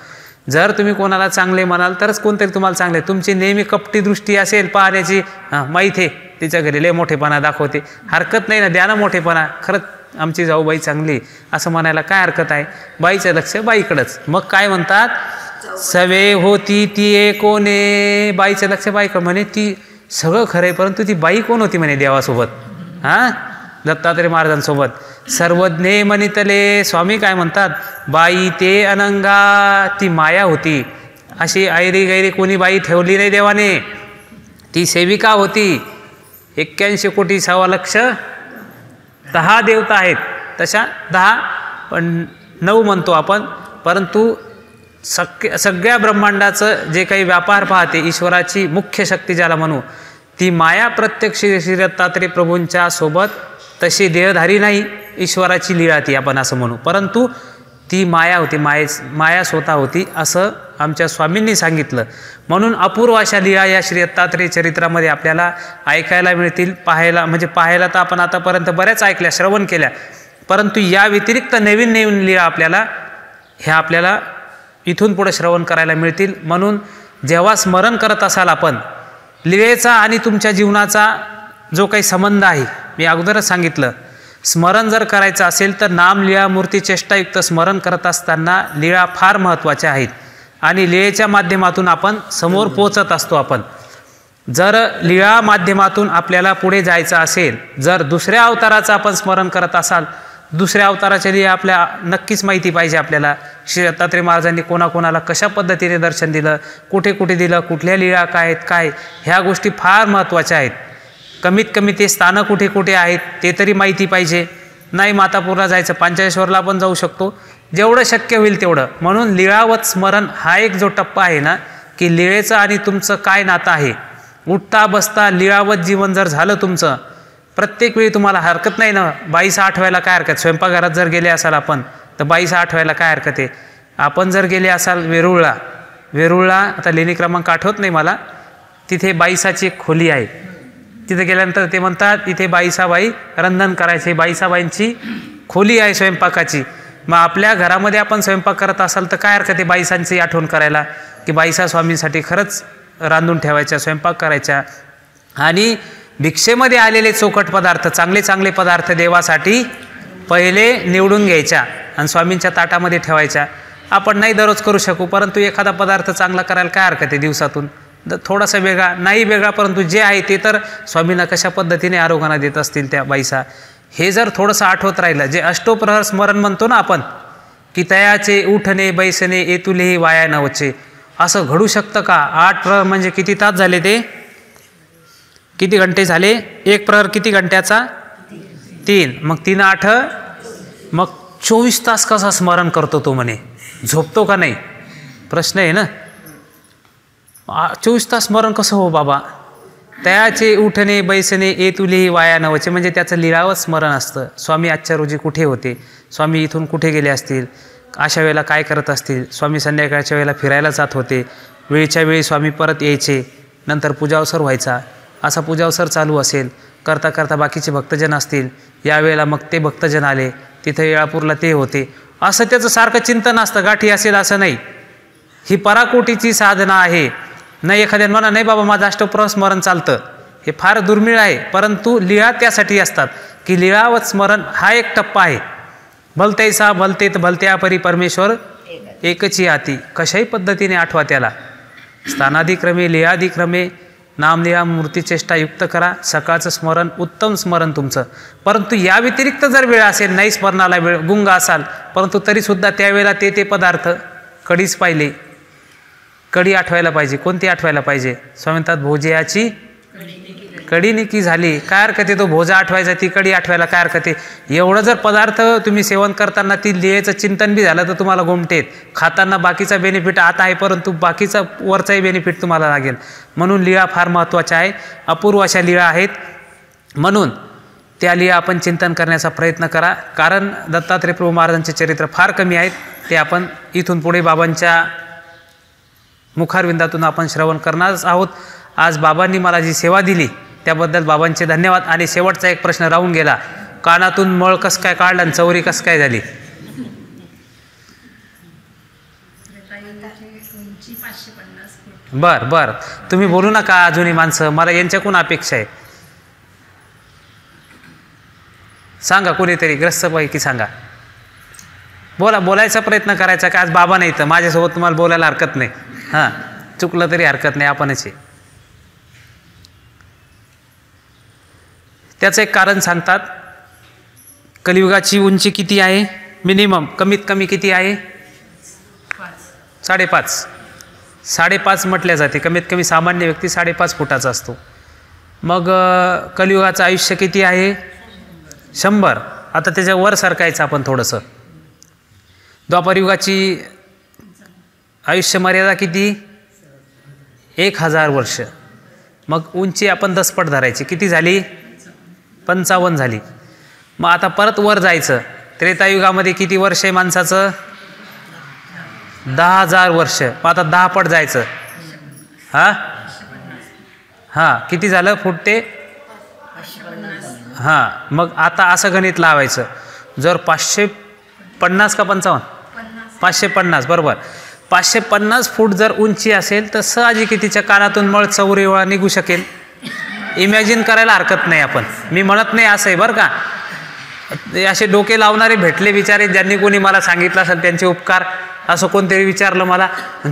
S1: जर तुम्ही कोणाला चांगले म्हणाल तरच कोणतरी तुम्हाला चांगले. तुमची नेहमी कपटी दृष्टी असेल पाहण्याची, माहीत आहे तिच्या घरी लय मोठेपणा दाखवते, हरकत नाही ना, द्या ना मोठेपणा. खरंच आमची जाऊबाई चांगली असं म्हणायला काय हरकत आहे. बाईचं लक्ष बाईकडंच. मग काय म्हणतात, सवे होती ती कोणे, बाईचं लक्ष बाईकडं. म्हणे ती सगळं खरं आहे, परंतु ती बाई कोण होती म्हणे देवासोबत? हां, दत्तात्रय महाराजांसोबत सर्वज्ञे मनितले. स्वामी काय म्हणतात? बाई ते अनंगा, ती माया होती. अशी ऐरी गैरी कोणी बाई ठेवली नाही देवाने, ती सेविका होती. 81 कोटी 1.25 लाख 10 देवता आहेत, तशा 10 पण 9 म्हणतो आपण, परंतु सगळ्या ब्रह्मांडाचं जे काही व्यापार पाहते, ईश्वराची मुख्य शक्ती ज्याला म्हणू, ती माया प्रत्यक्ष श्री दत्तात्रय प्रभूंच्या सोबत तशी देहधारी नाही, ईश्वराची लीळा ती आपण असं म्हणू, परंतु ती माया होती, माया स्वतः होती असं आमच्या स्वामींनी सांगितलं. म्हणून अपूर्व अशा लीळा या श्री दत्तात्रय चरित्रामध्ये आपल्याला ऐकायला मिळतील, पाहायला तर आपण आतापर्यंत बऱ्याच ऐकल्या, श्रवण केल्या, परंतु या व्यतिरिक्त नवीन नवीन लीळा आपल्याला इथून पुढे श्रवण करायला मिळतील. म्हणून जेव्हा स्मरण करत असाल आपण लीळेचा आणि तुमच्या जीवनाचा जो काही संबंध आहे, मी अगोदरच सांगितलं, स्मरण जर करायचं असेल तर नाम लीळा मूर्ती चेष्टायुक्त स्मरण करत असताना लीळा फार महत्त्वाच्या आहेत आणि लीळेच्या माध्यमातून आपण समोर पोचत असतो. आपण जर लीळा माध्यमातून आपल्याला पुढे जायचं असेल, जर दुसऱ्या अवताराचं आपण स्मरण करत असाल, दुसऱ्या अवताराच्या लीळा आपल्या नक्कीच माहिती पाहिजे आपल्याला. श्री दत्तात्रय महाराजांनी कोणाकोणाला कशा पद्धतीने दर्शन दिलं, कुठे कुठे दिलं, कुठल्या लीळा काय आहेत, काय ह्या गोष्टी फार महत्त्वाच्या आहेत. कमीत कमी ते स्थानं कुठे कुठे आहेत ते तरी माहिती पाहिजे. नाही मातापूरला जायचं, पंचेश्वरला पण जाऊ शकतो, जेवढं शक्य होईल तेवढं. म्हणून लीळावत स्मरण हा एक जो टप्पा आहे ना, की लीळेचं आणि तुमचं काय नातं आहे, उठता बसता लीळावत जीवन जर झालं तुमचं, प्रत्येक वेळी तुम्हाला हरकत नाही ना बाईचा आठवायला काय हरकत. स्वयंपाकघरात जर गेले असाल आपण तर बाईचा आठवायला काय हरकत आहे. आपण जर गेले असाल वेरूळला आता लेणी क्रमांक आठवत नाही मला, तिथे बाईसाची एक खोली आहे. तिथे गेल्यानंतर ते म्हणतात इथे बाई रंधन करायचे, बाईंची खोली आहे स्वयंपाकाची. मग आपल्या घरामध्ये आपण स्वयंपाक करत असाल तर काय हरकत आहे बाईसांची आठवण करायला, की बाईसा स्वामींसाठी खरंच रांधून ठेवायच्या, स्वयंपाक करायच्या. आणि भिक्षेमध्ये आलेले चोखट पदार्थ, चांगले चांगले पदार्थ देवासाठी पहिले निवडून घ्यायच्या आणि स्वामींच्या ताटामध्ये ठेवायच्या. आपण नाही दररोज करू शकू, परंतु एखादा पदार्थ चांगला करायला काय हरकत आहे दिवसातून, थोडासा वेगळा नाही वेगळा, परंतु जे आहे ते तर स्वामींना कशा पद्धतीने आरोग्याला देत असतील त्या बाईसा, हे जर थोडंसं आठवत राहिलं. जे अष्टोप्रहर स्मरण म्हणतो ना आपण, की तयाचे उठणे बैसणे येतुलेही वाया नवचे, असं घडू शकतं का? 8 प्रहर म्हणजे किती तास झाले, ते किती घंटे झाले? एक प्रहर किती घंट्याचा? 3, मग 3 8, मग 24 तास कसा स्मरण करतो तो म्हणे, झोपतो का नाही? प्रश्न आहे ना. 24 तास स्मरण कसं हो बाबा? तयाचे उठणे बैसणे येतुलेही वाया नवचे, म्हणजे त्याचं लीळावत स्मरण असतं. स्वामी आजच्या रोजी कुठे होते, स्वामी इथून कुठे गेले असतील, अशा वेळेला काय करत असतील. स्वामी संध्याकाळच्या वेळेला फिरायला जात होते, वेळच्या वेळी स्वामी परत यायचे, नंतर पूजावसर व्हायचा. असा पूजावसर चालू असेल, करता करता बाकीचे भक्तजन असतील, यावेळेला मग ते भक्तजन आले, तिथे येळापूरला ते होते, असं त्याचं सारखं चिंतन असतं. गाठी असेल असं नाही, ही पराकोटीची साधना आहे. नाही एखाद्या म्हणा नाही बाबा माझं अष्टप्रहर स्मरण चालतं, हे फार दुर्मिळ आहे. परंतु लीळा त्यासाठी असतात, की लीळावत स्मरण हा एक टप्पा आहे. भलतैसा भलतेत भलत्या परी परमेश्वर एकची आती, कशाही पद्धतीने आठवा त्याला. स्थानादिक्रमे लीळादिक्रमे नाम लीळा मूर्ती चेष्टा युक्त करा. सकाळचं स्मरण उत्तम स्मरण तुमचं. परंतु या व्यतिरिक्त जर वेळ असेल, नाही स्मरणाला वेळ, गुंग असाल, परंतु तरीसुद्धा त्यावेळेला ते पदार्थ, कढीच पाहिली, कढी आठवायला पाहिजे. कोणती आठवायला पाहिजे? स्वामींतात भोजयाची कढी निकी झाली, काय हरकत आहे तो भोजा आठवायचा, ती कढी आठवायला काय हरकत आहे? एवढं जर पदार्थ तुम्ही सेवन करताना ती लीळेचं चिंतन बी झालं तर तुम्हाला गोमटेत. खाताना बाकीचा बेनिफिट आता आहे, परंतु बाकीचा वरचाही बेनिफिट तुम्हाला लागेल. म्हणून लीळा फार महत्त्वाच्या आहे, अपूर्व अशा लीळा आहेत. म्हणून त्या लीळा आपण चिंतन करण्याचा प्रयत्न करा. कारण दत्तात्रय प्रभू महाराजांचे चरित्र फार कमी आहेत, ते आपण इथून पुढे बाबांच्या मुखारविंदातून आपण श्रवण करणारच आहोत. आज बाबांनी मला जी सेवा दिली त्याबद्दल बाबांचे धन्यवाद. आणि शेवटचा एक प्रश्न राहून गेला, कानातून मळ कस काय काढला आणि चौरी कस काय झाली? बर तुम्ही बोलू नका अजूनही माणसं, मला यांच्याकडून अपेक्षा आहे. सांगा कोणीतरी ग्रस्तपैकी सांगा, बोलायचा प्रयत्न करायचा. का आज बाबा नाही तर माझ्यासोबत तुम्हाला बोलायला हरकत नाही. हां, चुकलं तरी हरकत नाही, आपणच आहे. त्याचं एक कारण सांगतात. कलियुगाची उंची किती आहे? मिनिमम कमीत कमी किती आहे? 5.5. 5.5 म्हटल्या जाते. कमीत कमी सामान्य व्यक्ती 5.5 फुटाचा असतो. मग कलियुगाचं आयुष्य किती आहे? 100. आता त्याच्यावर सरकायचं आपण थोडंसं. द्वापारयुगाची आयुष्य मर्यादा किती? 1000 वर्ष. मग उंची आपण 10 पट धरायची. किती झाली? 55 झाली. मग आता परत वर जायचं. त्रेतायुगामध्ये किती वर्ष आहे माणसाचं? 10,000 वर्ष. मग आता 10 पट जायचं. हां किती झालं फूट ते? हां मग आता असं गणित लावायचं. जर 550 का 55? 550 बरोबर. 550 फूट जर उंची असेल तर साहजिक तिच्या कानातून मळ चौरेवळा निघू शकेल. इमॅजिन करायला हरकत नाही आपण. मी म्हणत नाही असं आहे बरं का. असे डोके लावणारे भेटले बिचारे, ज्यांनी कोणी मला सांगितलं असेल त्यांचे उपकार. असं कोणतरी विचारलं मला,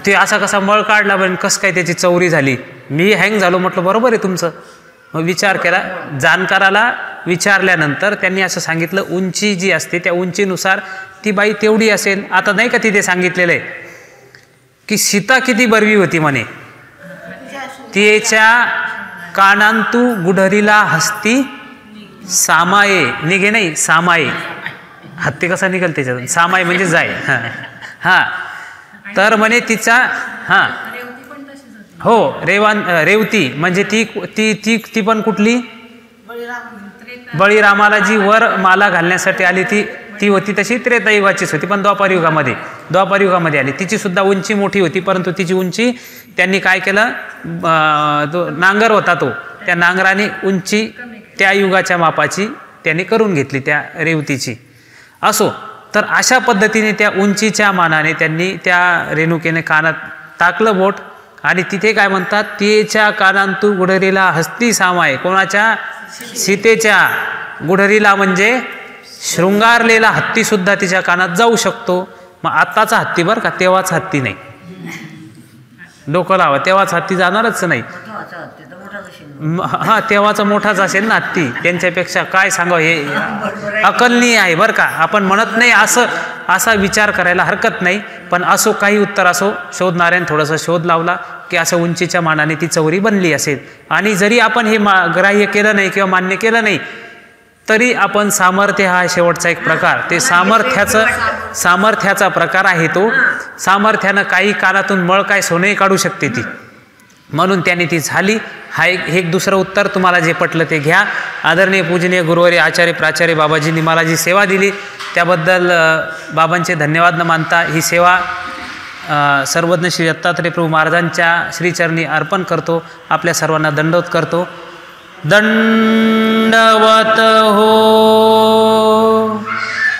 S1: ते असा कसा मळ काढला पण कसं काय त्याची चौरी झाली. मी हँग झालो. म्हटलं बरोबर आहे तुमचं. मग विचार केला. जाणकाराला विचारल्यानंतर त्यांनी असं सांगितलं, उंची जी असते त्या उंचीनुसार ती बाई तेवढी असेल. आता नाही का तिथे सांगितलेलं आहे की सीता किती बरवी होती म्हणे. तिच्या कानांतू गुढरीला हस्ती सामाये. निघे नाही सामाये. हत्ती कसा निघेल त्याच्यातून? सामाये म्हणजे जाय. हां तर म्हणे तिचा हो रेवती म्हणजे ती ती ती ती पण कुठली? बळीरामाला जी वर माला घालण्यासाठी आली ती होती तशी त्रेतायुगाचीच होती, पण द्वापारयुगामध्ये आली. तिची सुद्धा उंची मोठी होती, परंतु तिची उंची त्यांनी काय केलं, तो नांगर होता तो, त्या नांगराने उंची त्या युगाच्या मापाची त्यांनी करून घेतली त्या रेवतीची. असो, तर अशा पद्धतीने त्या उंचीच्या मानाने त्यांनी त्या रेणुकेने कानात टाकलं बोट आणि तिथे काय म्हणतात, तिच्या कानांतू गुढरीला हस्ती सामाय. कोणाच्या? सीतेच्या. गुढरीला म्हणजे शृंगारलेला हत्तीसुद्धा तिच्या कानात जाऊ शकतो. मग आत्ताचा हत्ती बरं का, तेव्हाच हत्ती नाही. डोकं लावा, तेव्हाच हत्ती जाणारच नाही. हा तेव्हाचा मोठाच असेल ना हत्ती. त्यांच्यापेक्षा काय सांगावं, हे अकलनीय आहे बरं का. आपण म्हणत नाही असा विचार करायला हरकत नाही, पण असो काही उत्तर असो, शोधणाऱ्याने थोडासा शोध लावला की असं उंचीच्या मानाने ती चौरी बनली असेल. आणि जरी आपण हे ग्राह्य केलं नाही किंवा मान्य केलं नाही तरी आपण सामर्थ्य हा शेवटचा एक प्रकार, ते सामर्थ्याचा प्रकार आहे. तो सामर्थ्यानं काही कानातून मळ काय सोने काढू शकते ती, म्हणून त्याने ती झाली. हा एक दुसरं उत्तर. तुम्हाला जे पटलं ते घ्या. आदरणीय पूजनीय गुरुवारी आचार्य प्राचार्य बाबाजींनी मला जी सेवा दिली त्याबद्दल बाबांचे धन्यवाद न मानता ही सेवा सर्वज्ञ श्री दत्तात्रय प्रभू महाराजांच्या श्रीचरणी अर्पण करतो. आपल्या सर्वांना दंडवत करतो. दंडवत हो.